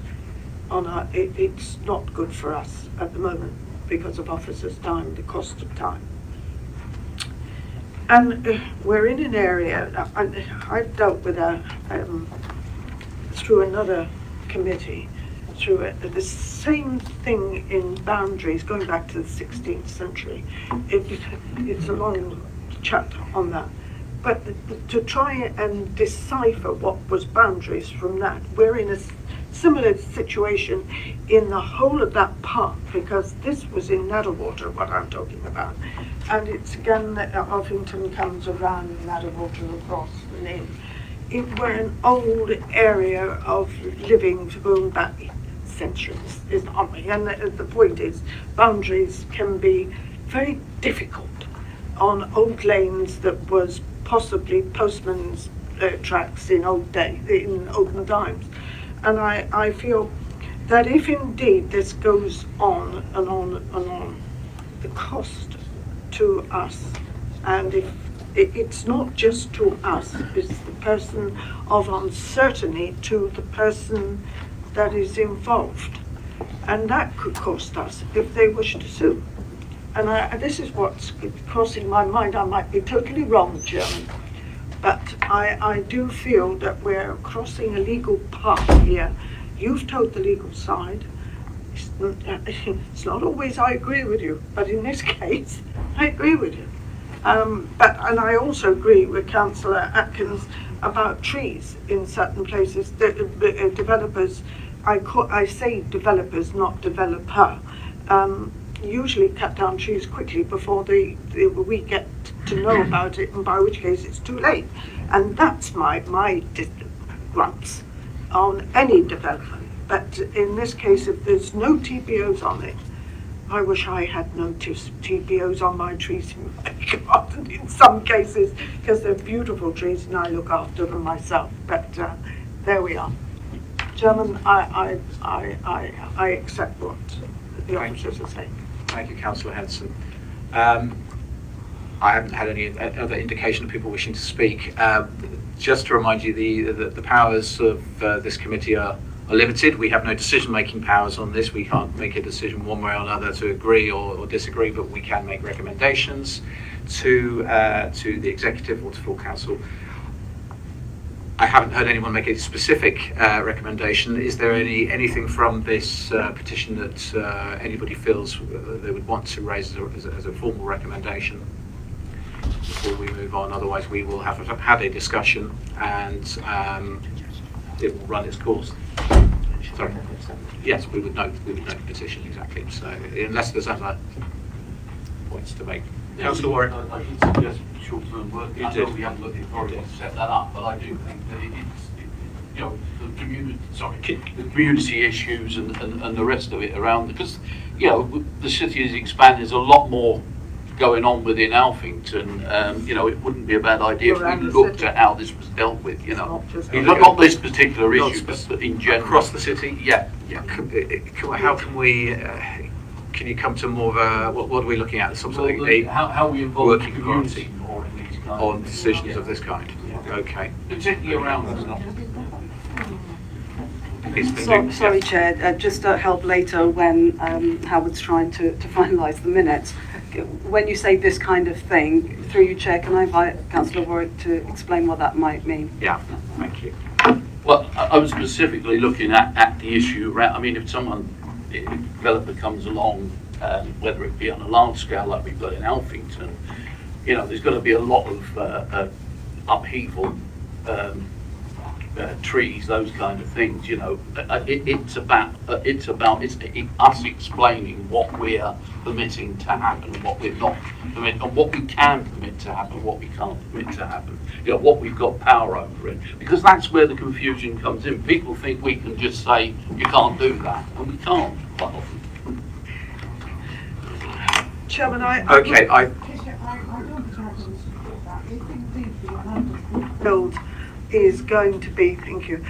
on our, it's not good for us at the moment because of officers' time, the cost of time. And we're in an area, I've dealt with through another committee, through the same thing in boundaries going back to the 16th century. It's a long chat on that. But to try and decipher what was boundaries from that, we're in a similar situation in the whole of that park, because this was in Nadderwater, what I'm talking about. And it's again that Uffington comes around Nadderwater across and in. We're an old area of living going back centuries, aren't we? And the point is, boundaries can be very difficult on old lanes that was possibly postman's tracks in olden times. And I feel that if indeed this goes on and on and on, the cost to us, and if it's not just to us, it's the person of uncertainty to the person that is involved. And that could cost us if they wish to sue. And this is what's crossing my mind. I might be totally wrong, Chairman, but I do feel that we're crossing a legal path here. You've told the legal side. It's not always I agree with you, but in this case, I agree with you. And I also agree with Councillor Atkins about trees in certain places. The developers, I say developers, not developer, usually cut down trees quickly before we get to know about it, and by which case it's too late. And that's my gripes on any development. But in this case, if there's no TPOs on it, I wish I had no TPOs on my trees in my garden in some cases, because they're beautiful trees and I look after them myself. But there we are. Chairman, I accept what the officers are saying. Thank you, Councillor Henson. I haven't had any other indication of people wishing to speak. Just to remind you, the powers of this committee are limited. We have no decision-making powers on this. We can't make a decision one way or another to agree or disagree, but we can make recommendations to the executive or to full council. I haven't heard anyone make a specific recommendation. Is there anything from this petition that anybody feels they would want to raise as a formal recommendation before we move on? Otherwise, we will have had a discussion and it will run its course. Sorry. Yes, we would note the petition exactly. So unless there's other points to make. Councillor Warwick. I should suggest short-term work. You I did. know we haven't got the authority to set that up, but I do think that it's you know, the community issues and the rest of it around, because, you know, the city is expanding. There's a lot more going on within Alphington. You know, it wouldn't be a bad idea if we looked at how this was dealt with, you know. Not this particular issue, but in general. Across the city? Yeah. How can we, can you come to more of a, what are we looking at? Some sort of How we involve the working community party more in these kind on of decisions things. of this kind? Okay. Particularly around the Sorry, Chair, just to help later when Howard's trying to finalise the minutes. When you say this kind of thing, through you, Chair, can I invite Councillor Warwick to explain what that might mean? Yeah, thank you. Well, I was specifically looking at the issue around, I mean, if a developer comes along, whether it be on a large scale like we've got in Alphington, you know, there's going to be a lot of upheaval, trees, those kind of things, you know. It's about us explaining what we're permitting to happen, what we're not permitting, and what we can permit to happen, what we can't permit to happen, you know, what we've got power over it, because that's where the confusion comes in. People think we can just say you can't do that, and we can't quite often. Chairman, Okay, I don't support that. If indeed the amendment build is going to be, thank you,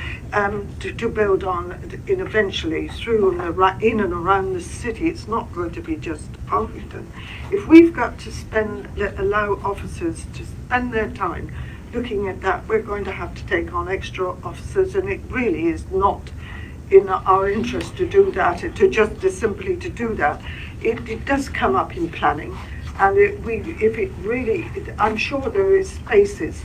to build on in eventually through and in and around the city. It's not going to be just Alphington. If we've got to allow officers to spend their time looking at that, we're going to have to take on extra officers, and it really is not in our interest to do that, to simply to do that. It does come up in planning, and I'm sure there is spaces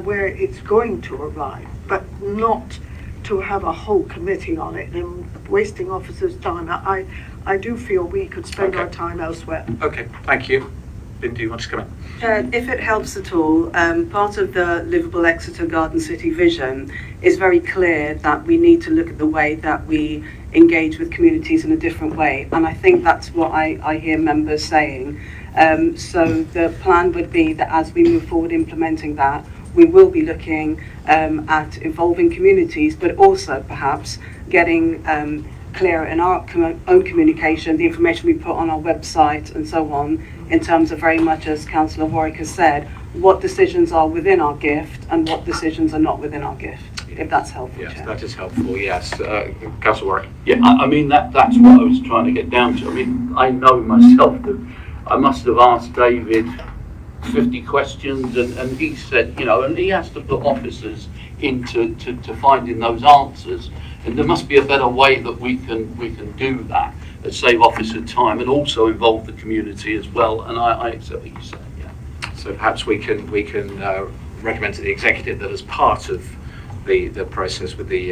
where it's going to arrive, but not to have a whole committee on it and wasting officers' time. I do feel we could spend our time elsewhere. Okay, thank you. Bindu, you want to come in? If it helps at all, part of the Livable Exeter Garden City vision is very clear that we need to look at the way that we engage with communities in a different way. And I think that's what I hear members saying. So the plan would be that as we move forward implementing that, we will be looking at involving communities, but also perhaps getting clearer in our own communication, the information we put on our website and so on, in terms of very much, as Councillor Warwick has said, what decisions are within our gift and what decisions are not within our gift, if that's helpful. Yes, Chair. that is helpful, yes. Councillor Warwick? Yeah, I mean, that's what I was trying to get down to. I mean, I know myself that I must have asked David 50 questions, and he said, you know, and he has to put officers into to finding those answers. And there must be a better way that we can do that save officer time and also involve the community as well. And I accept what you say. Yeah. So perhaps we can recommend to the executive that as part of the process with the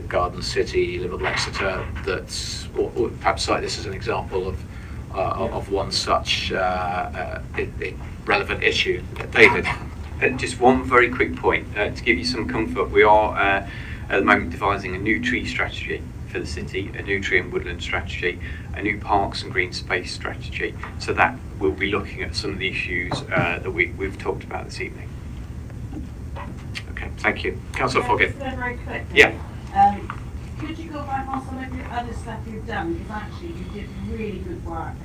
Garden City, Livable Exeter, that or perhaps cite this as an example of one such relevant issue. David. Just one very quick point to give you some comfort. We are at the moment devising a new tree strategy for the city, a new tree and woodland strategy, a new parks and green space strategy. So that will be looking at some of the issues that we've talked about this evening. Okay, thank you. Councillor Foggett. Very quickly. Yeah. Could you go back on some of your other stuff you've done? Because actually you did really good work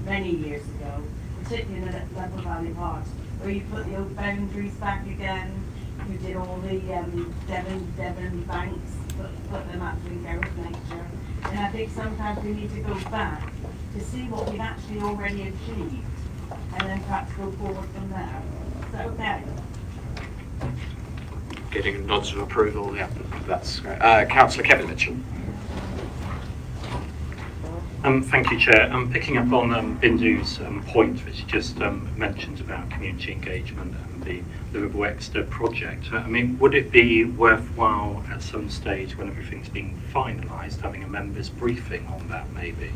many years ago, particularly in the Level Valley Park, where you put the old boundaries back again. You did all the Devon banks, put them up to encourage nature. And I think sometimes we need to go back to see what we've actually already achieved, and then perhaps go forward from there. Is that okay? Getting nods of approval, yeah, that's great. Councillor Kevin Mitchell. Thank you, Chair. I'm picking up on Bindu's point, which he just mentioned about community engagement and the Livable Exeter project. I mean, would it be worthwhile at some stage, when everything's been finalised, having a members' briefing on that maybe,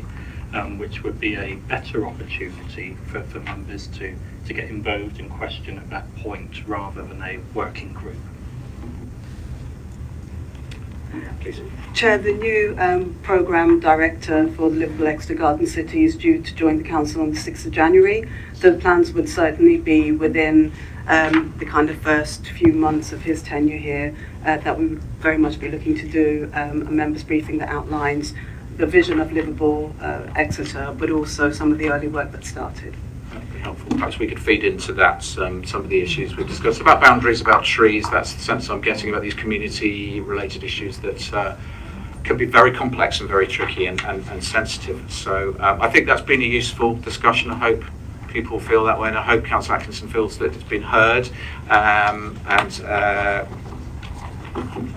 which would be a better opportunity for members to get involved and question at that point rather than a working group? Please. Chair, the new programme director for the Livable Exeter Garden City is due to join the council on the 6th of January. So the plans would certainly be within the kind of first few months of his tenure here that we would very much be looking to do a members briefing that outlines the vision of Livable Exeter, but also some of the early work that started. That'd be helpful. Perhaps we could feed into that some of the issues we've discussed about boundaries, about trees. That's the sense I'm getting about these community-related issues that can be very complex and very tricky and sensitive. So I think that's been a useful discussion. I hope people feel that way, and I hope Councillor Atkinson feels that it's been heard. I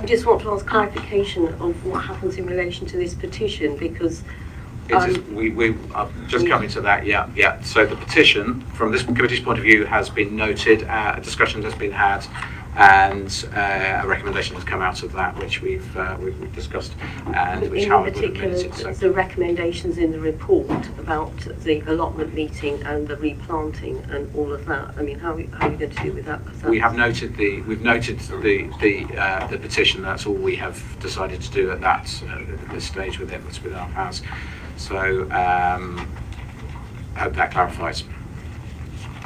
just want to ask clarification of what happens in relation to this petition, because we are just coming to that, yeah. So the petition, from this committee's point of view, has been noted, a discussion has been had, and a recommendation has come out of that, which we've discussed, and which in Howard would have particular, minutes it. So. the recommendations in the report about the allotment meeting and the replanting and all of that. I mean, how are you going to do with that? We've noted the petition. That's all we have decided to do at this stage with it. It's within our powers. So I hope that clarifies.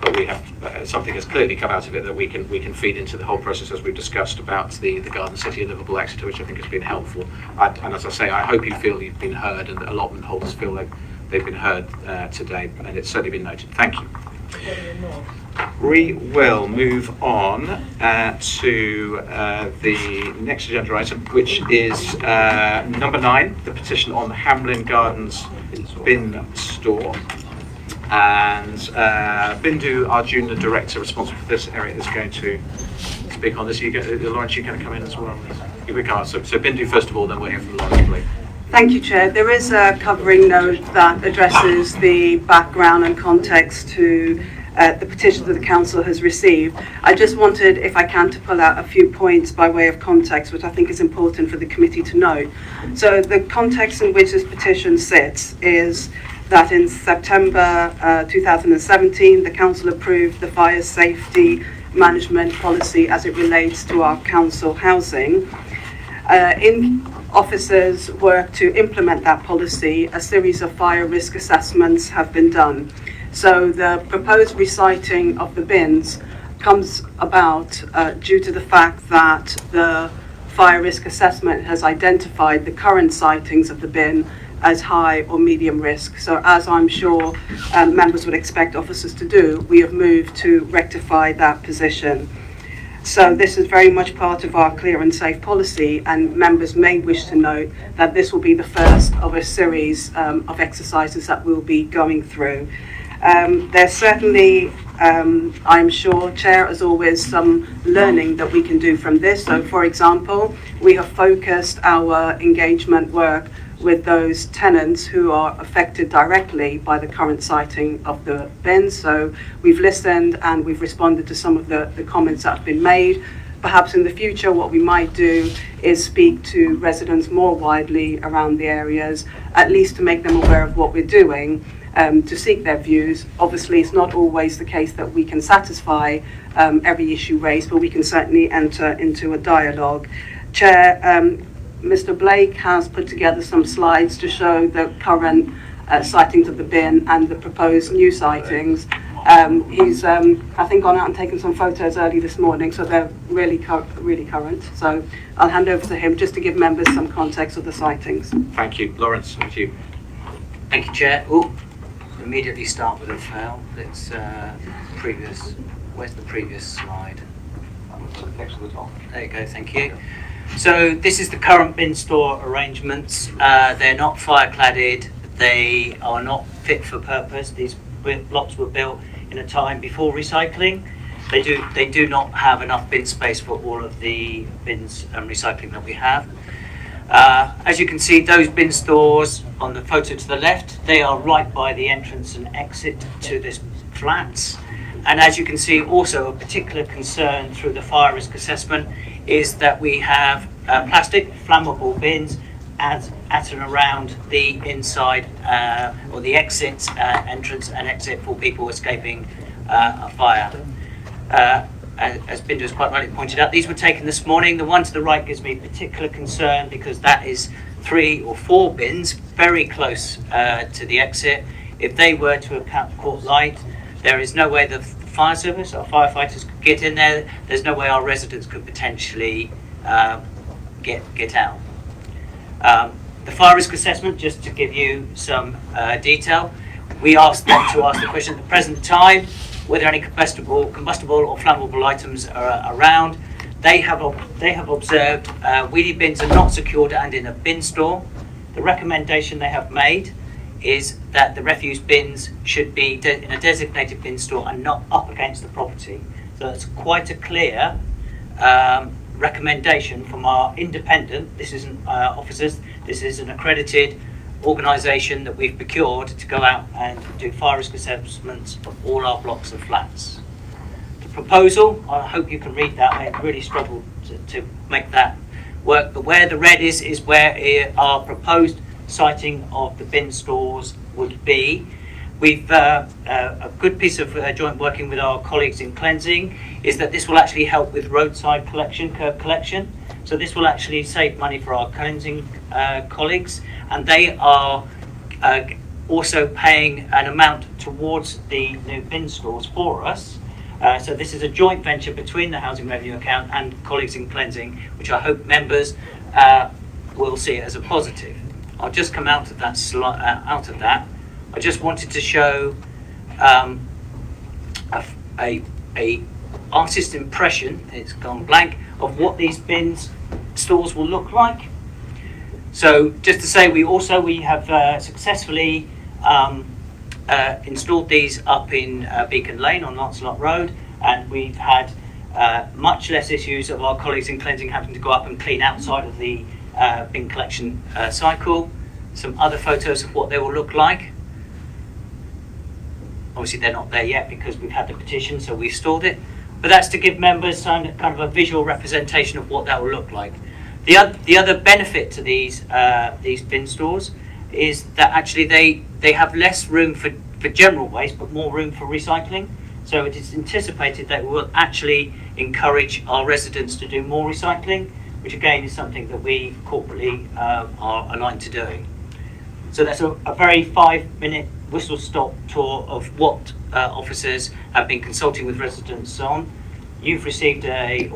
But we have something has clearly come out of it that we can feed into the whole process, as we've discussed about the Garden City and Livable Exeter, which I think has been helpful. And as I say, I hope you feel you've been heard, and allotment holders feel like they've been heard today, and it's certainly been noted. Thank you. We will move on to the next agenda item, which is number 9, the petition on the Hamlin Gardens bin store. And Bindu, our junior director responsible for this area, is going to speak on this. Lawrence, you're going to come in as well. we can answer. So Bindu first of all, then we'll hear from Lawrence, please. Thank you, Chair. There is a covering note that addresses the background and context to the petitions that the Council has received. I just wanted, if I can, to pull out a few points by way of context, which I think is important for the committee to note. So the context in which this petition sits is that in September 2017, the Council approved the fire safety management policy as it relates to our council housing. In officers' work to implement that policy, a series of fire risk assessments have been done. So the proposed reciting of the bins comes about due to the fact that the fire risk assessment has identified the current sightings of the bin as high or medium risk. So as I'm sure members would expect officers to do, we have moved to rectify that position. So this is very much part of our clear and safe policy, and members may wish to note that this will be the first of a series of exercises that we'll be going through. There's certainly, I'm sure, Chair, as always, some learning that we can do from this. So, for example, we have focused our engagement work with those tenants who are affected directly by the current siting of the bins. So we've listened and we've responded to some of the comments that have been made. Perhaps in the future what we might do is speak to residents more widely around the areas, at least to make them aware of what we're doing, to seek their views. Obviously it's not always the case that we can satisfy every issue raised, but we can certainly enter into a dialogue. Chair, Mr. Blake has put together some slides to show the current sightings of the bin and the proposed new sightings. He's, I think, gone out and taken some photos early this morning, so they're really current. So I'll hand over to him just to give members some context of the sightings. Thank you. Lawrence, with you. Thank you, Chair. Oh, immediately start with a fail. Let's previous. Where's the previous slide? Next to the top. There you go. Thank you. So this is the current bin store arrangements. They're not fire cladded. They are not fit for purpose. These blocks were built in a time before recycling. They do not have enough bin space for all of the bins and recycling that we have. As you can see, those bin stores on the photo to the left, they are right by the entrance and exit to this flats. And as you can see, also a particular concern through the fire risk assessment is that we have plastic flammable bins at and around the inside or the exit, entrance and exit for people escaping a fire. As Bindu has quite rightly pointed out, these were taken this morning. The one to the right gives me particular concern because that is 3 or 4 bins very close to the exit. If they were to have caught light, there is no way the fire service or firefighters could get in there. There's no way our residents could potentially get out. The fire risk assessment, just to give you some detail, we asked them to ask the question at the present time whether any combustible or flammable items are around. They have observed wheelie bins are not secured and in a bin store. The recommendation they have made is that the refuse bins should be in a designated bin store and not up against the property. So that's quite a clear recommendation from our independent, this isn't officers, this is an accredited organisation that we've procured to go out and do fire risk assessments of all our blocks of flats. The proposal, I hope you can read that, I really struggled to make that work, but where the red is where our proposed siting of the bin stores would be. We've a good piece of joint working with our colleagues in cleansing is that this will actually help with roadside collection, curb collection. So this will actually save money for our cleansing colleagues, and they are also paying an amount towards the new bin stores for us. So this is a joint venture between the Housing Revenue Account and colleagues in cleansing, which I hope members will see it as a positive. I'll just come out of that. I just wanted to show a artist impression, it's gone blank, of what these bin stores will look like. So just to say, we have successfully installed these up in Beacon Lane on Lancelot Road, and we've had much less issues of our colleagues in cleansing having to go up and clean outside of the bin collection cycle. Some other photos of what they will look like. Obviously they're not there yet because we've had the petition, so we've stored it. But that's to give members kind of a visual representation of what that will look like. The other benefit to these bin stores is that actually they have less room for general waste, but more room for recycling. So it is anticipated that we will actually encourage our residents to do more recycling, which again is something that we corporately are aligned to doing. So that's a very 5-minute whistle-stop tour of what officers have been consulting with residents on. We've received a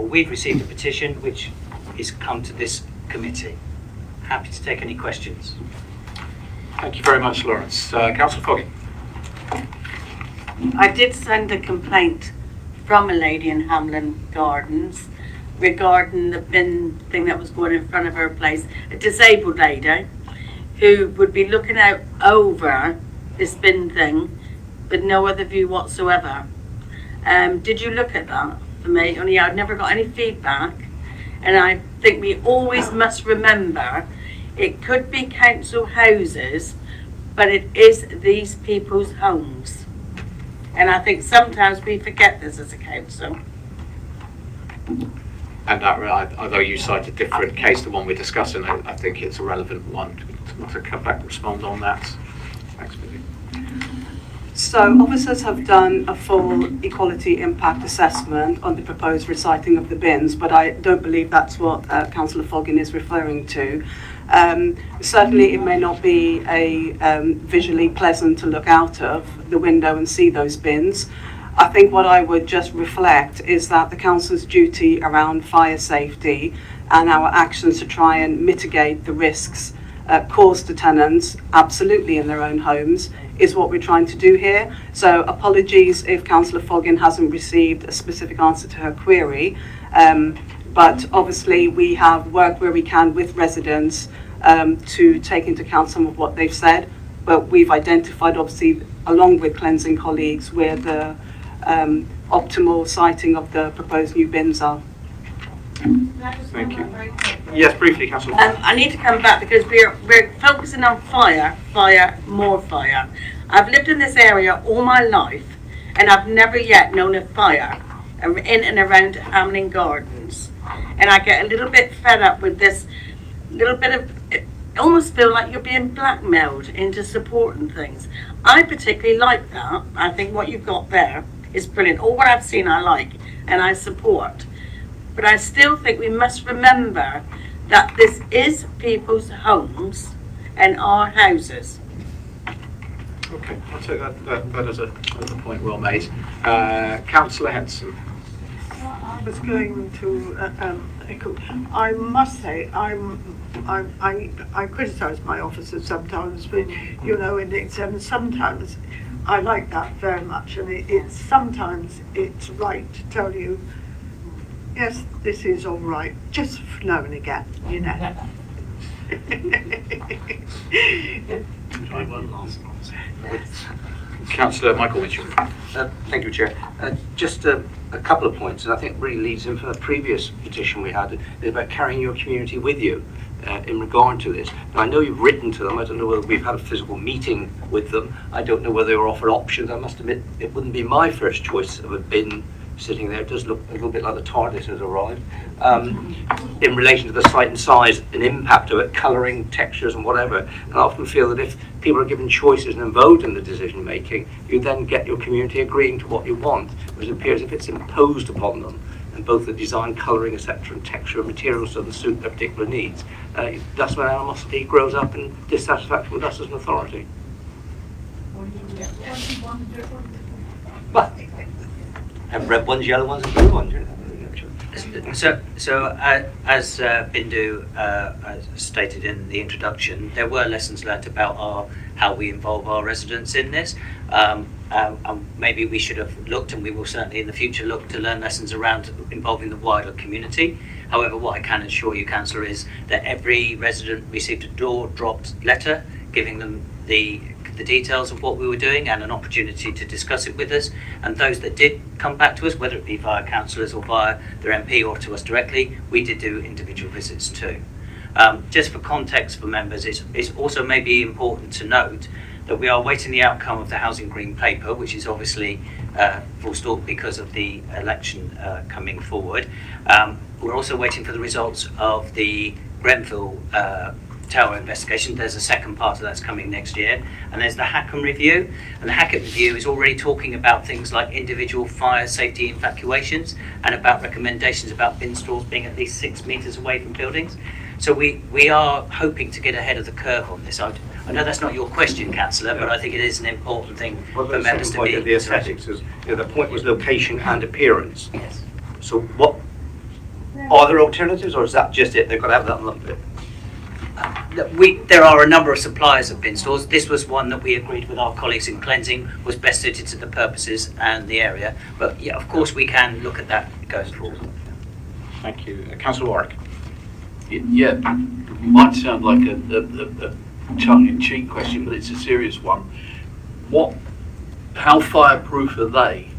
petition which is come to this committee. Happy to take any questions. Thank you very much, Lawrence. Councillor Foggy. I did send a complaint from a lady in Hamlin Gardens regarding the bin thing that was going in front of her place, a disabled lady who would be looking out over this bin thing with no other view whatsoever. Did you look at that for me? Only I've never got any feedback, and I think we always must remember it could be council houses, but it is these people's homes. And I think sometimes we forget this as a council. And that, although you cite a different case, the one we're discussing, I think it's a relevant one to come back and respond on that. Thanks, Billy. So officers have done a full equality impact assessment on the proposed recycling of the bins, but I don't believe that's what Councillor Foggin is referring to. Certainly it may not be visually pleasant to look out of the window and see those bins. I think what I would just reflect is that the council's duty around fire safety and our actions to try and mitigate the risks caused to tenants absolutely in their own homes is what we're trying to do here. So apologies if Councillor Foggin hasn't received a specific answer to her query, but obviously we have worked where we can with residents to take into account some of what they've said, but we've identified obviously along with cleansing colleagues where the optimal siting of the proposed new bins are. Thank you. Yes, briefly, Councillor. I need to come back because we're focusing on fire, more fire. I've lived in this area all my life, and I've never yet known a fire in and around Hamlin Gardens. And I get a little bit fed up with this little bit of, it almost feel like you're being blackmailed into supporting things. I particularly like that. I think what you've got there is brilliant. All what I've seen I like and I support. But I still think we must remember that this is people's homes and our houses. Okay, I'll take that as a point well made. Councillor Henson. I was going to echo. I must say, I criticise my officers sometimes, but and sometimes I like that very much, and it's sometimes it's right to tell you, yes, this is all right, just now and again, Councillor Michael Mitchell. Thank you, Chair. Just a couple of points, and I think really leads in from the previous petition we had, is about carrying your community with you in regard to this. Now, I know you've written to them. I don't know whether we've had a physical meeting with them. I don't know whether they were offered options. I must admit, it wouldn't be my first choice of a bin sitting there. It does look a little bit like the TARDIS has arrived. In relation to the site and size and impact of it, colouring, textures and whatever. And I often feel that if people are given choices and involved in the decision making, you then get your community agreeing to what you want, whereas it appears if it's imposed upon them, and both the design, colouring, etc., and texture and materials doesn't suit their particular needs, that's when animosity grows up and dissatisfaction with us as an authority. Well, have red ones, yellow ones, and blue ones. So as Bindu stated in the introduction, there were lessons learnt about how we involve our residents in this. Maybe we should have looked, and we will certainly in the future look to learn lessons around involving the wider community. However, what I can assure you, Councillor, is that every resident received a door-dropped letter giving them the at the details of what we were doing and an opportunity to discuss it with us. And those that did come back to us, whether it be via councillors or via their MP or to us directly, we did do individual visits too. Just for context for members, it's also maybe important to note that we are waiting the outcome of the Housing Green Paper, which is obviously forestalled because of the election coming forward. We're also waiting for the results of the Grenfell Tower investigation. There's a second part of that's coming next year. And there's the Hackham Review. And the Hackham Review is already talking about things like individual fire safety evacuations and about recommendations about bin stores being at least 6 metres away from buildings. So we are hoping to get ahead of the curve on this. I know that's not your question, Councillor, but I think it is an important thing for members to be. The aesthetics is, the point was location and appearance. Yes. So what, are there alternatives, or is that just it? They've got to have that lump bit? There are a number of suppliers of bin stores. This was one that we agreed with our colleagues in cleansing was best suited to the purposes and the area. But yeah, of course we can look at that going forward. Thank you. Councillor Warwick. Yeah, might sound like a tongue-in-cheek question, but it's a serious one. How fireproof are they?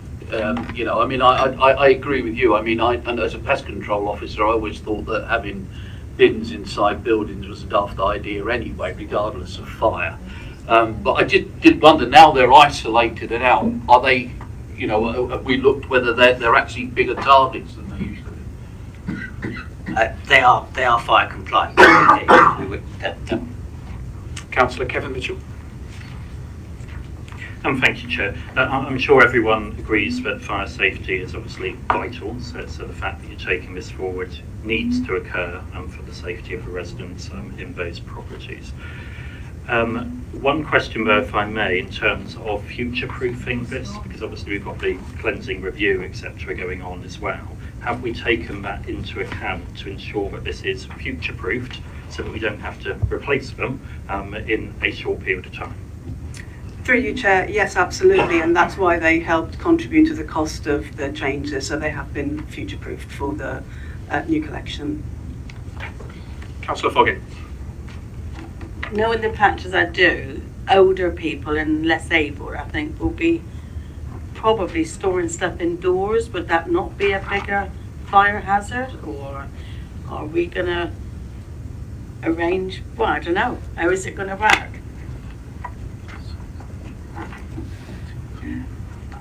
You know, I mean, I agree with you. I mean, and as a pest control officer, I always thought that having bins inside buildings was a daft idea anyway, regardless of fire. But I did wonder, now they're isolated and out, are they, you know, have we looked whether they're actually bigger targets than they used to be? They are fire compliant. Councillor Kevin Mitchell. Thank you, Chair. I'm sure everyone agrees that fire safety is obviously vital, so the fact that you're taking this forward needs to occur for the safety of the residents in those properties. One question though, if I may, in terms of future-proofing this, because obviously we've got the cleansing review, etc. going on as well. Have we taken that into account to ensure that this is future-proofed so that we don't have to replace them in a short period of time? Through you, Chair, yes, absolutely, and that's why they helped contribute to the cost of the changes, so they have been future-proofed for the new collection. Councillor Foggett. Knowing the patches I do, older people and less able, I think, will be probably storing stuff indoors. Would that not be a bigger fire hazard, or are we going to arrange, well, I don't know, how is it going to work?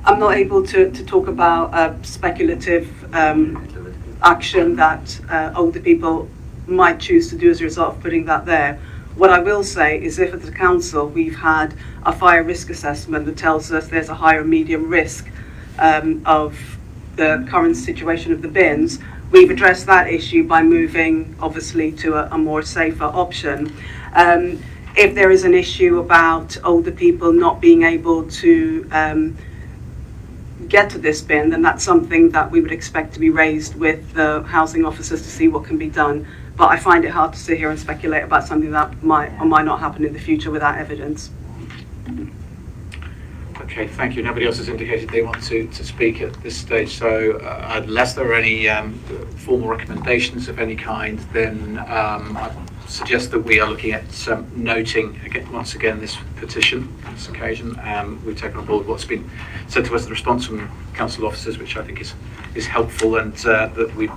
I'm not able to talk about speculative action that older people might choose to do as a result of putting that there. What I will say is if at the council we've had a fire risk assessment that tells us there's a high or medium risk of the current situation of the bins, we've addressed that issue by moving obviously to a more safer option. If there is an issue about older people not being able to get to this bin, then that's something that we would expect to be raised with the housing officers to see what can be done. But I find it hard to sit here and speculate about something that might or might not happen in the future without evidence. Okay, thank you. Nobody else has indicated they want to speak at this stage, so unless there are any formal recommendations of any kind, then I suggest that we are looking at noting once again this petition on this occasion. We've taken on board what's been said to us, the response from council officers, which I think is helpful, and that we,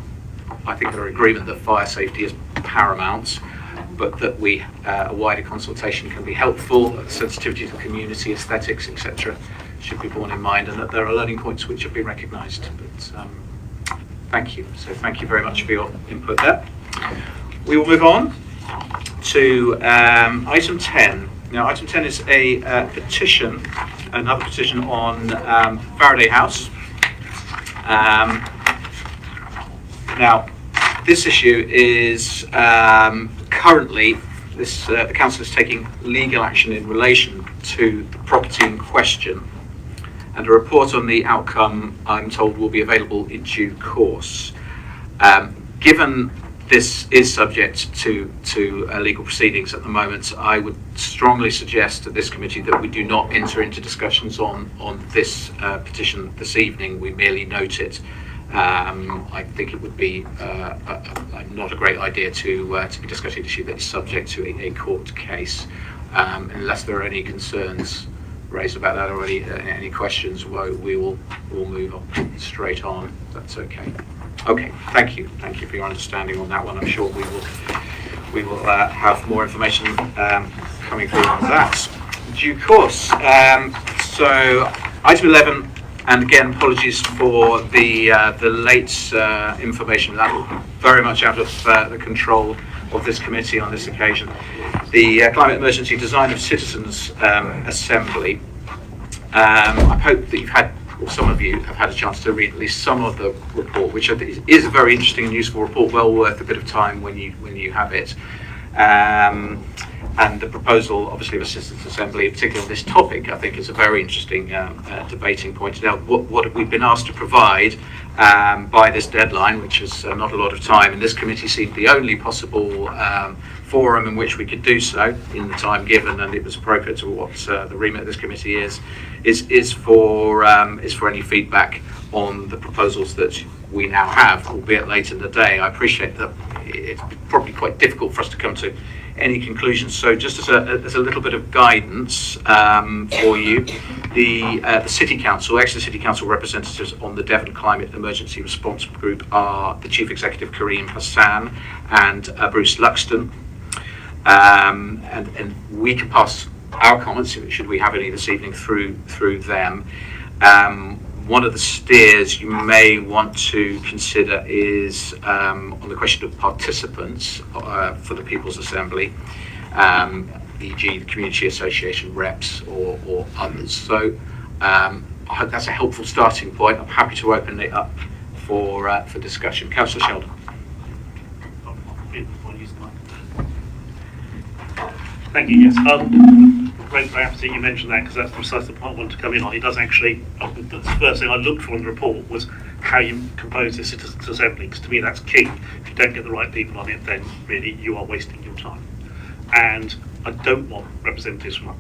I think, are in agreement that fire safety is paramount, but that a wider consultation can be helpful, sensitivity to the community, aesthetics, etc. should be borne in mind, and that there are learning points which have been recognised. But thank you. So thank you very much for your input there. We will move on to item 10. Now, item 10 is a petition, another petition on Faraday House. Now, this issue is currently, the council is taking legal action in relation to the property in question, and a report on the outcome, I'm told, will be available in due course. Given this is subject to legal proceedings at the moment, I would strongly suggest to this committee that we do not enter into discussions on this petition this evening. We merely note it. I think it would be not a great idea to be discussing an issue that is subject to a court case. Unless there are any concerns raised about that or any questions, we'll move on straight on. That's okay. Okay, thank you for your understanding on that one. I'm sure we will have more information coming through on that in due course. So item 11, and again apologies for the late information. That was very much out of the control of this committee on this occasion. The Climate Emergency Design of Citizens Assembly. I hope that you've had, or some of you have had a chance to read at least some of the report, which I think is a very interesting and useful report, well worth a bit of time when you have it. And the proposal, obviously, of a Citizens Assembly, particularly on this topic, I think is a very interesting debating point. Now, what we've been asked to provide by this deadline, which is not a lot of time, and this committee seemed the only possible forum in which we could do so in the time given, and it was appropriate to what the remit of this committee is for any feedback on the proposals that we now have, albeit late in the day. I appreciate that it's probably quite difficult for us to come to any conclusions. So just as a little bit of guidance for you, the City Council, Exeter City Council representatives on the Devon Climate Emergency Response Group are the Chief Executive Kareem Hassan and Bruce Luxton. And we can pass our comments, should we have any this evening, through them. One of the steers you may want to consider is on the question of participants for the People's Assembly, e.g. the Community Association reps or others. So I hope that's a helpful starting point. I'm happy to open it up for discussion. Councillor Sheldon. Thank you, yes. Great by Apathy you mentioned that, because that's precisely the point I wanted to come in on. It does actually, the first thing I looked for in the report was how you compose the Citizens Assembly, because to me that's key. If you don't get the right people on it, then really you are wasting your time. And I don't want representatives from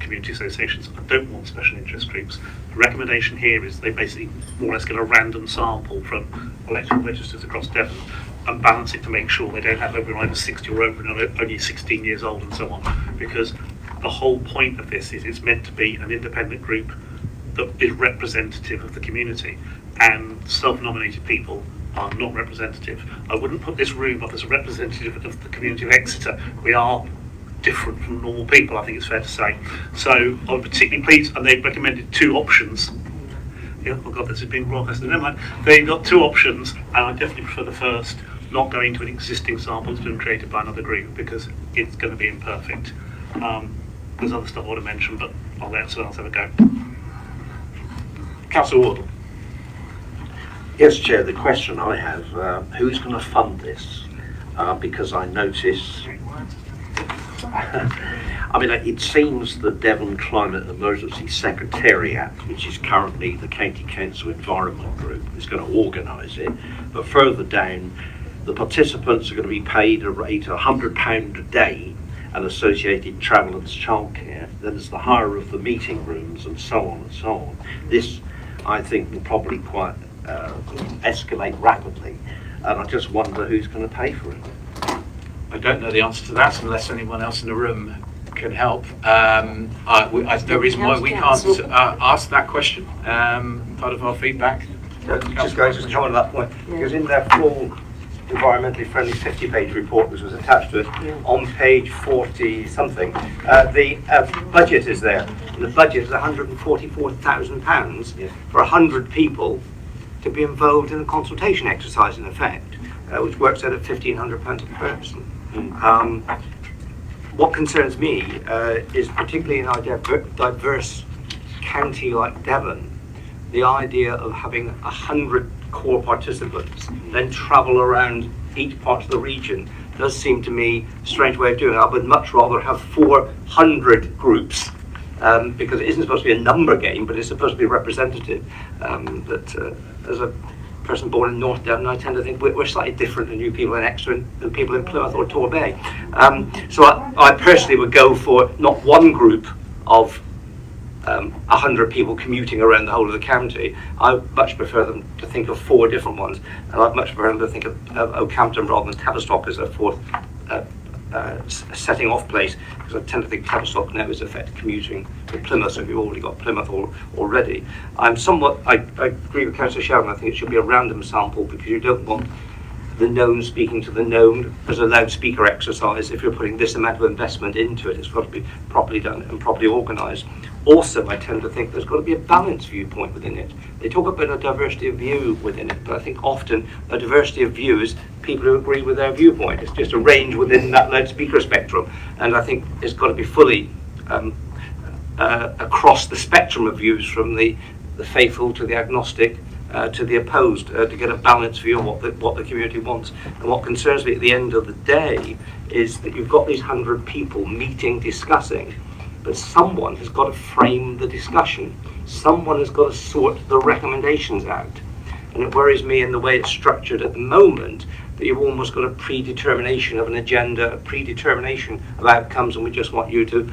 community associations. I don't want special interest groups. The recommendation here is they basically more or less get a random sample from electoral registers across Devon and balance it to make sure they don't have everyone over 60 or over and only 16 years old and so on. Because the whole point of this is it's meant to be an independent group that is representative of the community, and self-nominated people are not representative. I wouldn't put this room up as a representative of the community of Exeter. We are different from normal people, I think it's fair to say. So I'm particularly pleased, and they've recommended two options. Yeah, oh God, this is being broadcasted. Never mind. They've got two options, and I definitely prefer the first, not going to an existing sample that's been created by another group, because it's going to be imperfect. There's other stuff I want to mention, but I'll let someone else have a go. Councillor Wardle. Yes, Chair, the question I have, who's going to fund this? Because I notice, I mean, it seems the Devon Climate Emergency Secretariat, which is currently the County Council Environment Group, is going to organise it, but further down, the participants are going to be paid a rate of £100 a day and associated travel and childcare. Then there's the hire of the meeting rooms and so on and so on. This, I think, will probably quite escalate rapidly, and I just wonder who's going to pay for it. I don't know the answer to that unless anyone else in the room can help. There's no reason why we can't ask that question. Part of our feedback. Just going to come on that point, because in their full environmentally friendly 50-page report, which was attached to it, on page 40 something, the budget is there. And the budget is £144,000 for 100 people to be involved in a consultation exercise, in effect, which works out at £1,500 per person. What concerns me is, particularly in a diverse county like Devon, the idea of having 100 core participants then travel around each part of the region does seem to me a strange way of doing it. I would much rather have 400 groups, because it isn't supposed to be a number game, but it's supposed to be representative. As a person born in North Devon, I tend to think we're slightly different than you people in Exeter than people in Plymouth or Torbay. So I personally would go for not one group of 100 people commuting around the whole of the county. I much prefer them to think of 4 different ones, and I'd much prefer them to think of Oakhampton rather than Tavistock as a fourth setting off place, because I tend to think Tavistock now is affected commuting with Plymouth, so if you've already got Plymouth already. I agree with Councillor Sheldon. I think it should be a random sample, because you don't want the known speaking to the known as a loudspeaker exercise. If you're putting this amount of investment into it, it's got to be properly done and properly organised. Also, I tend to think there's got to be a balanced viewpoint within it. They talk about a diversity of view within it, but I think often a diversity of view is people who agree with their viewpoint. It's just a range within that loudspeaker spectrum, and I think it's got to be fully across the spectrum of views, from the faithful to the agnostic, to the opposed, to get a balanced view of what the community wants. And what concerns me at the end of the day is that you've got these 100 people meeting, discussing, but someone has got to frame the discussion. Someone has got to sort the recommendations out. And it worries me in the way it's structured at the moment, that you've almost got a predetermination of an agenda, a predetermination of outcomes, and we just want you to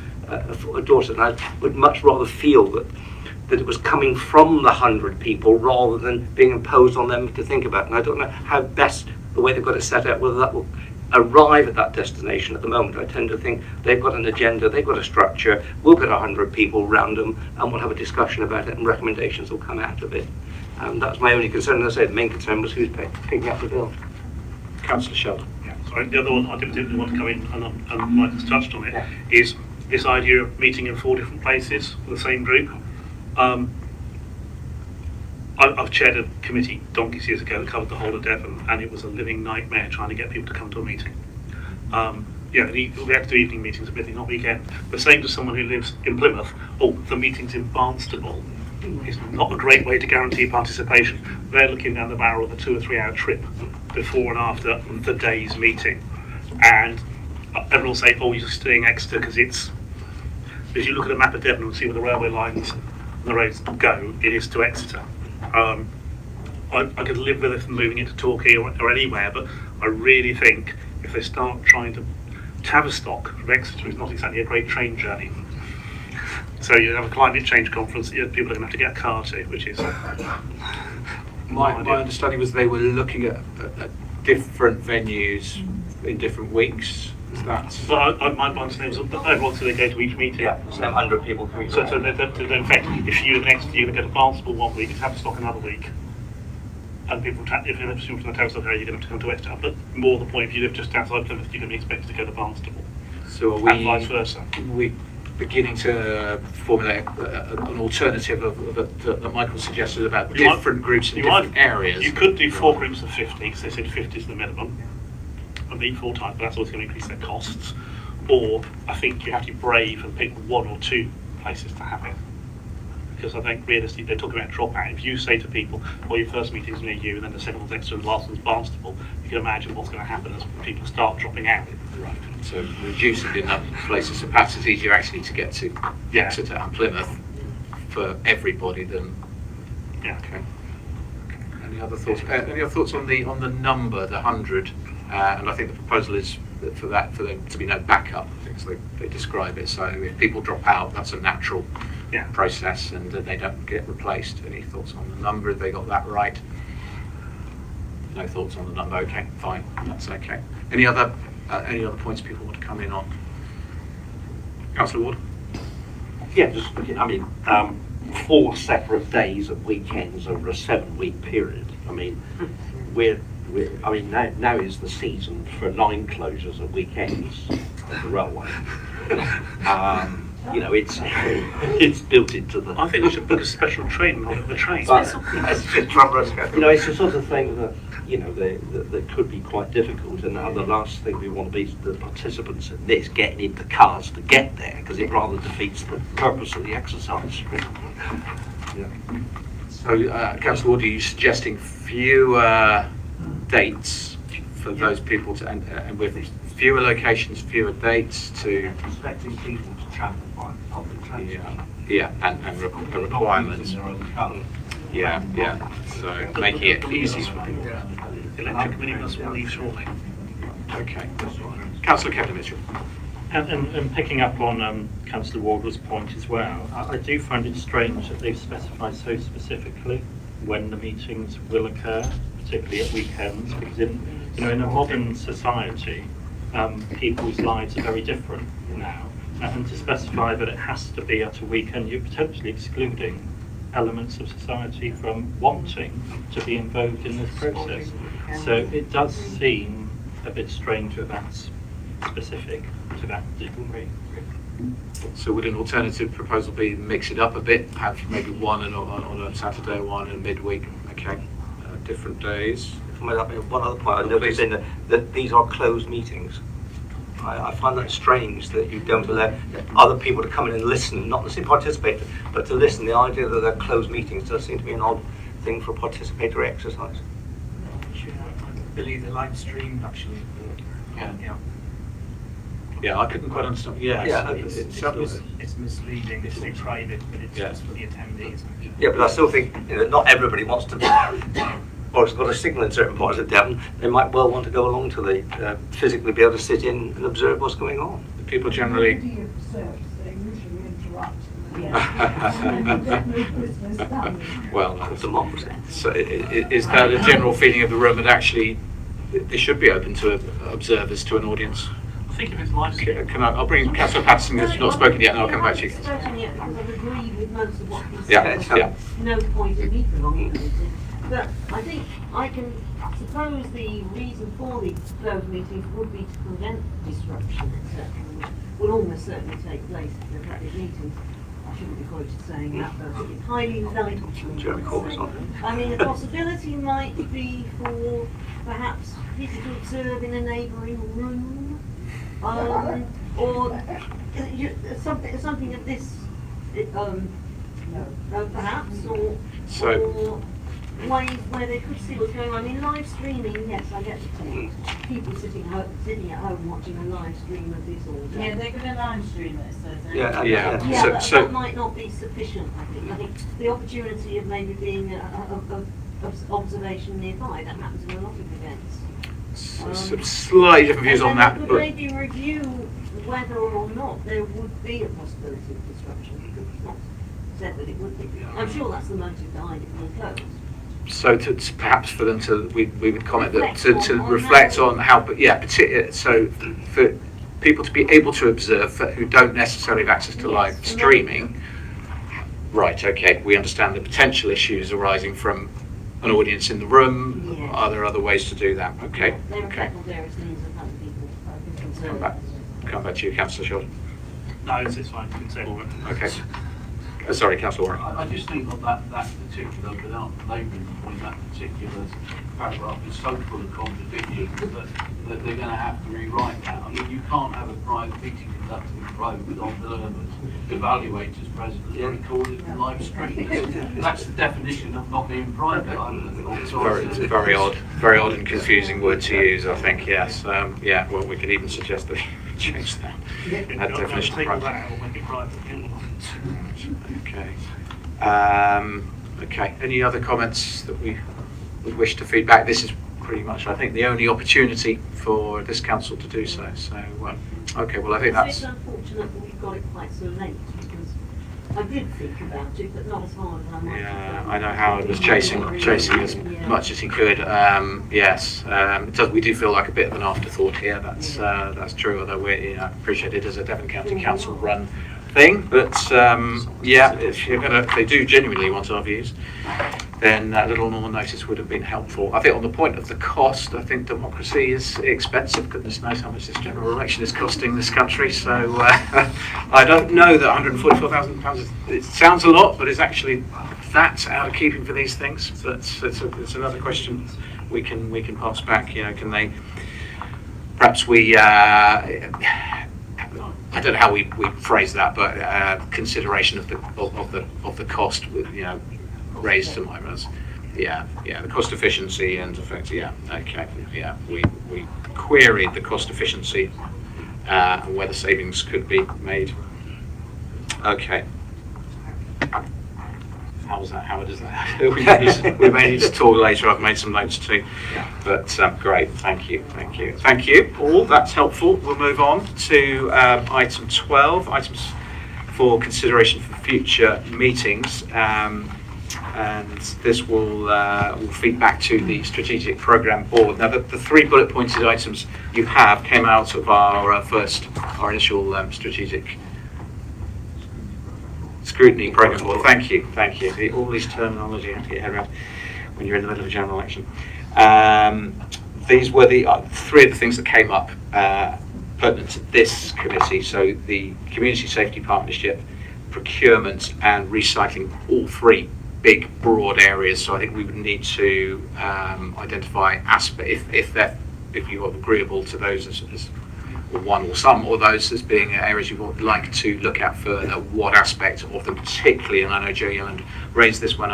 endorse it. And I would much rather feel that it was coming from the 100 people rather than being imposed on them to think about. And I don't know how best the way they've got it set out, whether that will arrive at that destination at the moment. I tend to think they've got an agenda, they've got a structure, we'll get 100 people round them and we'll have a discussion about it and recommendations will come out of it. That's my only concern. As I say, the main concern was who's picking up the bill. Councillor Sheldon. Yeah, sorry, the other one I didn't want to come in, and Mike has touched on it, is this idea of meeting in 4 different places with the same group. I've chaired a committee donkeys years ago that covered the whole of Devon, and it was a living nightmare trying to get people to come to a meeting. We have to do evening meetings, admittedly, not weekend. The same to someone who lives in Plymouth. Oh, the meeting's in Barnstable. It's not a great way to guarantee participation. They're looking down the barrel of a 2 or 3 hour trip before and after the day's meeting. And everyone will say, oh, you're staying Exeter because it's, as you look at a map of Devon and see where the railway lines and the roads go, it is to Exeter. I could live with it moving into Torquay or anywhere, but I really think if they start trying to Tavistock from Exeter is not exactly a great train journey. So you have a climate change conference that people are going to have to get a car to, which is my understanding was they were looking at different venues in different weeks. That's well, my understanding was that everyone said they go to each meeting. Yeah, so 100 people coming. So in fact, if you next you're going to go to Barnstable 1 week and Tavistock another week, and people if you live from the Tavistock area, you're going to have to come to Exeter. But more the point, if you live just outside Plymouth, you're going to be expected to go to Barnstable. So are we, and vice versa. We beginning to formulate an alternative that Michael suggested about different groups in different areas. You could do 4 groups of 50, because they said 50 is the minimum, and meet 4 times, but that's always going to increase their costs. Or I think you have to be brave and pick 1 or 2 places to have it. Because I think realistically they're talking about dropout. If you say to people, well, your first meeting is near you, and then the second one's Exeter and the last one's Barnstable, you can imagine what's going to happen as people start dropping out. Right. So reducing enough places, so perhaps it's easier actually to get to Exeter and Plymouth for everybody than. Yeah. Okay. Any other thoughts? Any other thoughts on the number, the 100? And I think the proposal is for there to be no backup. I think they describe it. So if people drop out, that's a natural process, and they don't get replaced. Any thoughts on the number? Have they got that right? No thoughts on the number. Okay, fine. That's okay. Any other points people want to come in on? Councillor Ward. Yeah, just I mean, 4 separate days at weekends over a 7-week period. I mean, now is the season for 9 closures at weekends of the railway. It's built into the. I think we should book a special train on the train. It's the sort of thing that that could be quite difficult, and the last thing we want to be is the participants in this getting into cars to get there, because it rather defeats the purpose of the exercise. Yeah. So, Councillor Ward, are you suggesting fewer dates for those people to, and with fewer locations, fewer dates to Expecting people to travel by public transport. And requirements. Yeah. So making it easy for people. Electric minibus will leave shortly. Okay. Councillor Kevin Mitchell. And picking up on Councillor Wardle's point as well, I do find it strange that they've specified so specifically when the meetings will occur, particularly at weekends, because in a modern society, people's lives are very different now. And to specify that it has to be at a weekend, you're potentially excluding elements of society from wanting to be involved in this process. So it does seem a bit strange that that's specific to that degree. So would an alternative proposal be mix it up a bit, have maybe one on a Saturday, one in midweek? Okay, different days. One other point I noticed in that these are closed meetings. I find that strange that you don't allow other people to come in and listen, not necessarily participate, but to listen. The idea that they're closed meetings does seem to be an odd thing for a participatory exercise. I believe the live stream actually. Yeah, I couldn't quite understand. It's misleading. It's private, but it's just for the attendees. Yeah, but I still think not everybody wants to, or has got a signal in certain parts of Devon. They might well want to go along to the physically be able to sit in and observe what's going on. People generally. Well, democracy. So is that a general feeling of the room that actually it should be open to observers, to an audience? I think if it's live stream. I'll bring Councillor Patterson, because you've not spoken yet, and I'll come back to you. Certainly, I agree with most of what he's Yeah, said. yeah. No point in me prolonging the meeting. But I think I can suppose the reason for the closed meetings would be to prevent disruption, etc., which will almost certainly take place if they're private meetings. I shouldn't be quoted saying that, but it's highly likely. Jeremy Corbyn's on. I mean, a possibility might be for perhaps people to observe in a neighbouring room, or something of this, perhaps, or ways where they could see what's going on. In live streaming, yes, I get the point. People sitting at home watching a live stream of this all day. Yeah, they're going to live stream it, so Yeah, that might not be sufficient, I think. I think the opportunity of maybe being of observation nearby, that happens in a lot of events. Some slightly different views on that, But but maybe review whether or not there would be a possibility of disruption, because it's not said that it would be. I'm sure that's the motive behind it being closed. so to perhaps for them to we would comment that to reflect on how, but yeah, particularly so for people to be able to observe who don't necessarily have access to live streaming. Right. Okay. We understand the potential issues arising from an audience in the room. Yes. Are there other ways to do that? Okay. They Okay. reflect on various needs of other people. Come back to you, Councillor Short. No, it's fine. You can say all of it. Okay. Sorry, Councillor Warren. I just think that particular, without labouring the point, that particular paragraph is so full of contradictions that they're going to have to rewrite that. I mean, you can't have a private meeting conducted in private with observers, evaluators present, and recorded and live streamed. That's the definition of not being private. It's a very odd and confusing word to use, I think, yes. Yeah, well, we could even suggest that we change that definition of private. Okay. Okay. Any other comments that we would wish to feed back? This is pretty much, I think, the only opportunity for this council to do so. So, okay. Well, I think that's. It's unfortunate that we got it quite so late, because I did think about it, but not as hard as I might have. Yeah, I know Howard was chasing as much as he could. Yes, we do feel like a bit of an afterthought here. That's true. Although we appreciate it as a Devon County Council run thing, but yeah, if they do genuinely want our views, then a little more notice would have been helpful. I think on the point of the cost, I think democracy is expensive. Goodness knows how much this general election is costing this country. So I don't know that £144,000. It sounds a lot, but it's actually that out of keeping for these things. But it's another question we can pass back. You know, can they? Perhaps we. I don't know how we phrase that, but consideration of the cost, raised to my minds. Yeah, the cost efficiency and effect. Yeah, okay. Yeah, we queried the cost efficiency and whether savings could be made. Okay. How was that? How does that? we may need to talk later. I've made some notes too. But great. Thank you all. That's helpful. We'll move on to item 12. Items for consideration for future meetings. and this will feed back to the strategic program board. Now, the 3 bullet pointed items you have came out of our initial strategic scrutiny program board. Thank you. All these terminology you have to get your head around when you're in the middle of a general election. These were the 3 of the things that came up pertinent to this committee. So the community safety partnership, procurement, and recycling, all 3 big, broad areas. So I think we would need to identify aspects, if you are agreeable to those as or one or some or those as being areas you would like to look at further. What aspect of them particularly, and I know Joe Yelland raised this when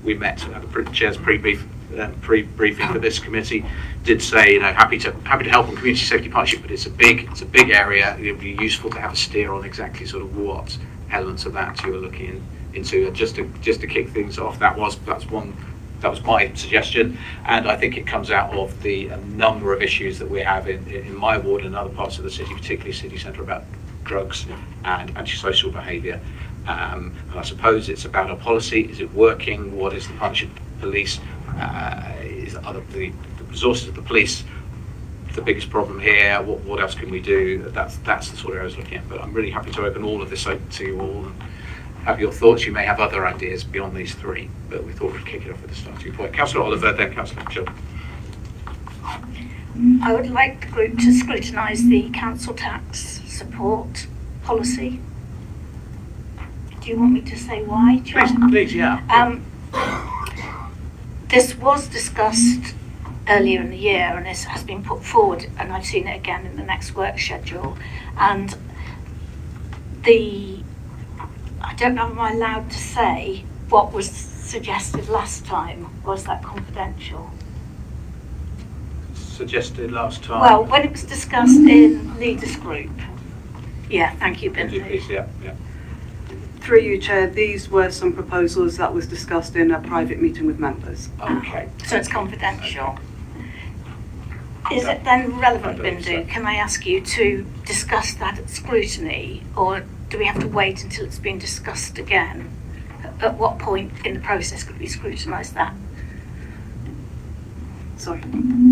we met at the chair's pre-briefing for this committee, did say, happy to help on community safety partnership, but it's a big area. It would be useful to have a steer on exactly sort of what elements of that you were looking into. And just to kick things off, that was my suggestion, and I think it comes out of the number of issues that we have in my ward and other parts of the city, particularly city centre, about drugs and antisocial behaviour. And I suppose it's about our policy. Is it working? What is the partnership with the police? Is the resources of the police the biggest problem here? What else can we do? That's the sort of area I was looking at. But I'm really happy to open all of this open to you all and have your thoughts. You may have other ideas beyond these 3, but we thought we'd kick it off with a starting point. Councillor Oliver, then Councillor Mitchell. I would like the group to scrutinise the council tax support policy. Do you want me to say why? Please, yeah. This was discussed earlier in the year, and this has been put forward, and I've seen it again in the next work schedule. And I don't know if I'm allowed to say what was suggested last time. Was that confidential? Suggested last time? Well, when it was discussed in leaders group. Yeah, thank you, Bindi. Please, yeah. Through you, Chair, these were some proposals that was discussed in a private meeting with members. Okay. So it's confidential. Is it then relevant, Bindu? Can I ask you to discuss that at scrutiny, or do we have to wait until it's been discussed again? At what point in the process could we scrutinise that? Sorry,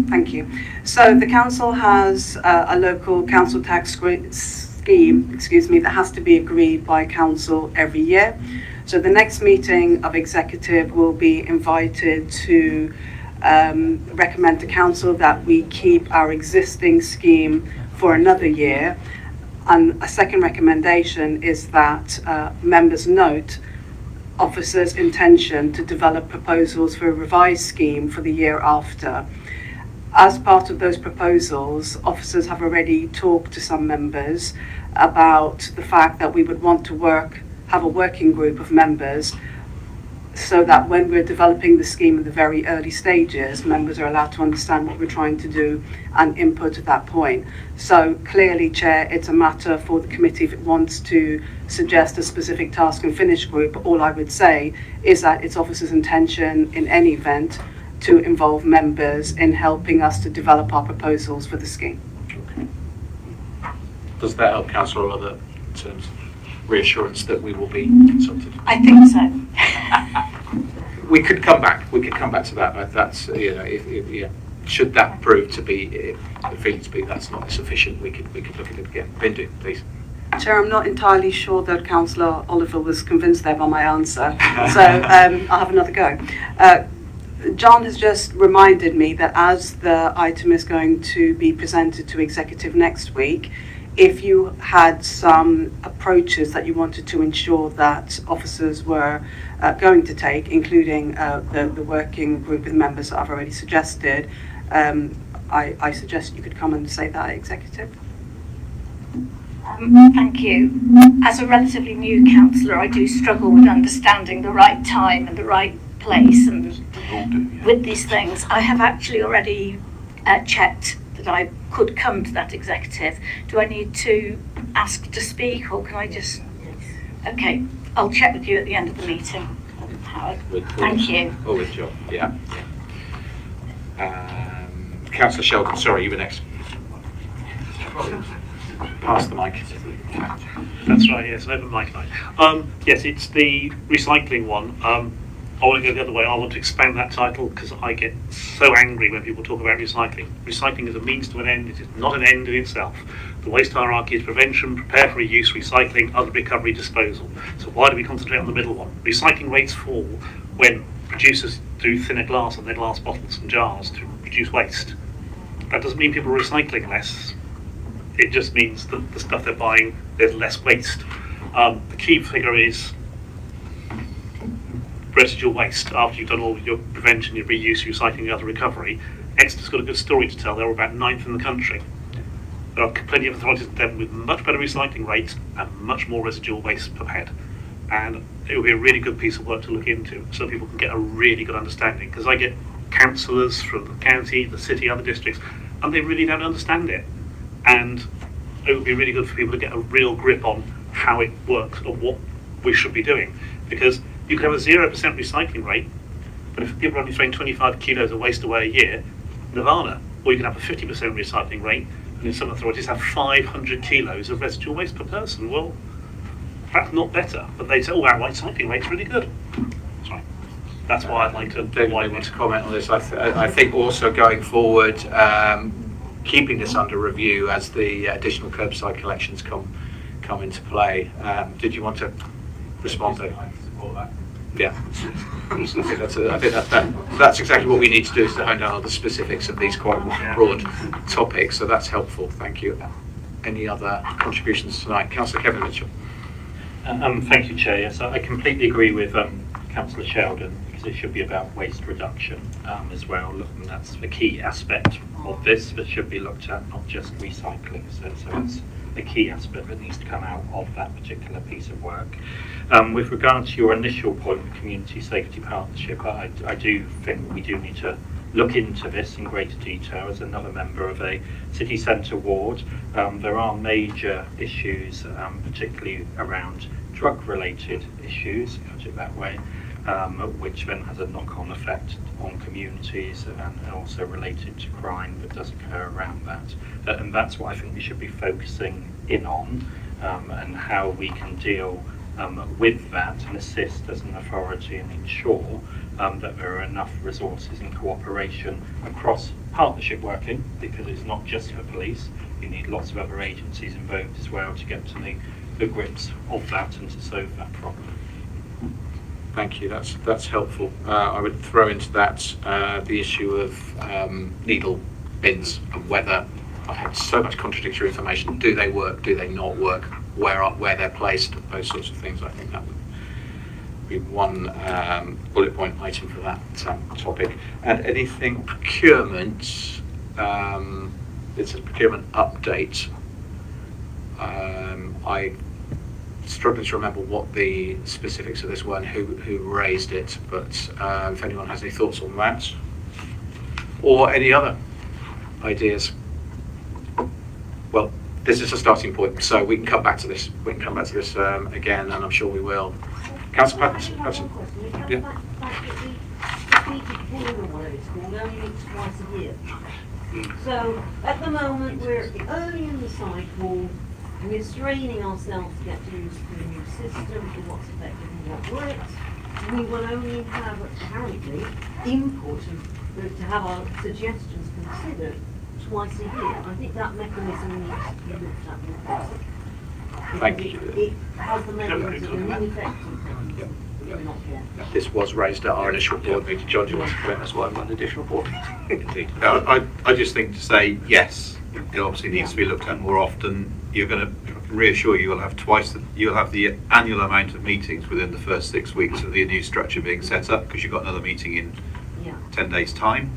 thank you. So the council has a local council tax scheme, that has to be agreed by council every year. So the next meeting of executive will be invited to recommend to council that we keep our existing scheme for another year. And a second recommendation is that members note officers' intention to develop proposals for a revised scheme for the year after. As part of those proposals, officers have already talked to some members about the fact that we would want to have a working group of members so that when we're developing the scheme in the very early stages, members are allowed to understand what we're trying to do and input at that point. So clearly, Chair, it's a matter for the committee if it wants to suggest a specific task and finish group. But all I would say is that it's officers' intention in any event to involve members in helping us to develop our proposals for the scheme. Okay. Does that help, Councillor Oliver, in terms of reassurance that we will be consulted? I think so. We could come back to that. That's, should that prove to be, the feeling to be that's not sufficient, we could look at it again. Bindu, please. Chair, I'm not entirely sure that Councillor Oliver was convinced there by my answer, so I'll have another go. John has just reminded me that as the item is going to be presented to executive next week, if you had some approaches that you wanted to ensure that officers were going to take, including the working group of members that I've already suggested, I suggest you could come and say that at executive. Thank you. As a relatively new councillor, I do struggle with understanding the right time and the right place and with these things. I have actually already checked that I could come to that executive. Do I need to ask to speak, or can I just... Okay, I'll check with you at the end of the meeting, Howard. Thank you. Oh, with John, yeah. Councillor Sheldon, sorry, you were next. Pass the mic. That's right, yes, open mic night. Yes, it's the recycling one. I want to go the other way. I want to expand that title because I get so angry when people talk about recycling. Recycling is a means to an end. It is not an end in itself. The waste hierarchy is prevention, prepare for reuse, recycling, other recovery, disposal. So why do we concentrate on the middle one? Recycling rates fall when producers do thinner glass on their glass bottles and jars to reduce waste. That doesn't mean people are recycling less. It just means that the stuff they're buying, there's less waste. The key figure is residual waste. After you've done all your prevention, your reuse, your recycling, your other recovery, Exeter's got a good story to tell. They're about 9th in the country. There are plenty of authorities in Devon with much better recycling rates and much more residual waste per head. And it will be a really good piece of work to look into so people can get a really good understanding. Because I get councillors from the county, the city, other districts, and they really don't understand it. And it would be really good for people to get a real grip on how it works and what we should be doing. Because you could have a 0% recycling rate, but if people are only throwing 25 kilos of waste away a year, nirvana. Or you can have a 50% recycling rate, and in some authorities have 500 kilos of residual waste per person. Well, that's not better. But they say, oh, our recycling rate's really good. Sorry. That's why I'd like to... David, I want to comment on this. I think also going forward, keeping this under review as the additional curbside collections come into play. Did you want to respond to? Yeah, I think that's exactly what we need to do, is to hone down on the specifics of these quite broad topics. So that's helpful. Thank you. Any other contributions tonight? Councillor Kevin Mitchell. Thank you, Chair. Yes, I completely agree with Councillor Sheldon, because it should be about waste reduction as well. And that's the key aspect of this that should be looked at, not just recycling. So that's the key aspect that needs to come out of that particular piece of work. With regard to your initial point, community safety partnership, I do think we do need to look into this in greater detail. As another member of a city centre ward, there are major issues, particularly around drug-related issues, put it that way, which then has a knock-on effect on communities and also related to crime that does occur around that. And that's what I think we should be focusing in on, and how we can deal with that and assist as an authority and ensure that there are enough resources and cooperation across partnership working, because it's not just for police. You need lots of other agencies involved as well to get to the grips of that and to solve that problem. Thank you. That's helpful. I would throw into that the issue of needle bins and whether I've had so much contradictory information. Do they work? Do they not work? Where they're placed? Those sorts of things. I think that would be one bullet point item for that topic. And anything procurement. It's a procurement update. I struggling to remember what the specifics of this were and who raised it, but if anyone has any thoughts on that or any other ideas, well, this is a starting point, so we can come back to this. We can come back to this again, and I'm sure we will. Councillor Patterson. Yeah. So at the moment we're early in the cycle. We're straining ourselves to get used to the new system, to what's effective and what works. We will only have, apparently, input to have our suggestions considered twice a year. I think that mechanism needs to be looked at more closely. Thank you. It has the mechanism of ineffective. This was raised at our initial board meeting. John, do you want to comment as well on the additional board meeting? Indeed. I just think to say yes, it obviously needs to be looked at more often. You're going to reassure you, you'll have the annual amount of meetings within the first 6 weeks of the new structure being set up, because you've got another meeting in 10 days' time.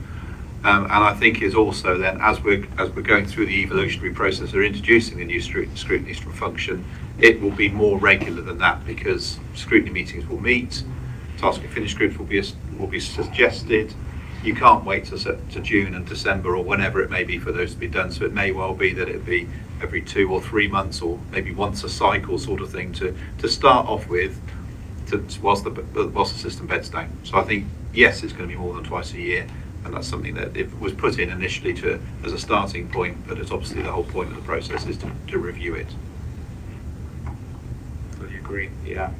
And I think is also then, as we're going through the evolutionary process of introducing the new scrutiny function, it will be more regular than that, because scrutiny meetings will meet, task and finish groups will be suggested. You can't wait to June and December or whenever it may be for those to be done. So it may well be that it'd be every 2 or 3 months, or maybe once a cycle sort of thing to start off with, whilst the system beds down. So I think yes, it's going to be more than twice a year, and that's something that it was put in initially as a starting point, but it's obviously the whole point of the process is to review it. Fully agree. Yeah.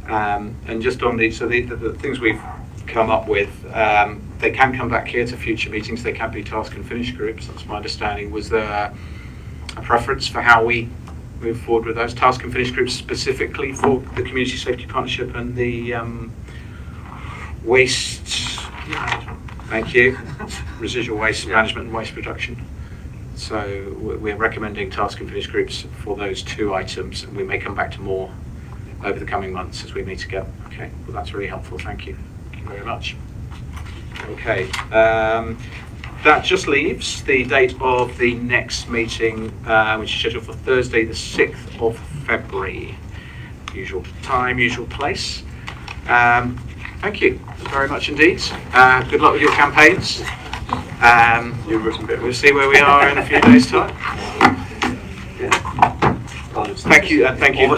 And just on the things we've come up with. They can come back here to future meetings. They can be task and finish groups. That's my understanding. Was there a preference for how we move forward with those task and finish groups specifically for the Community Safety Partnership and the waste? Thank you. Residual waste management and waste reduction. So we're recommending task and finish groups for those two items, and we may come back to more over the coming months as we meet again. Okay, well, that's really helpful. Thank you. Thank you very much. Okay, that just leaves the date of the next meeting, which is scheduled for Thursday, the 6th of February. Usual time, usual place. Thank you very much indeed. Good luck with your campaigns. We'll see where we are in a few days' time. Thank you, and thank you.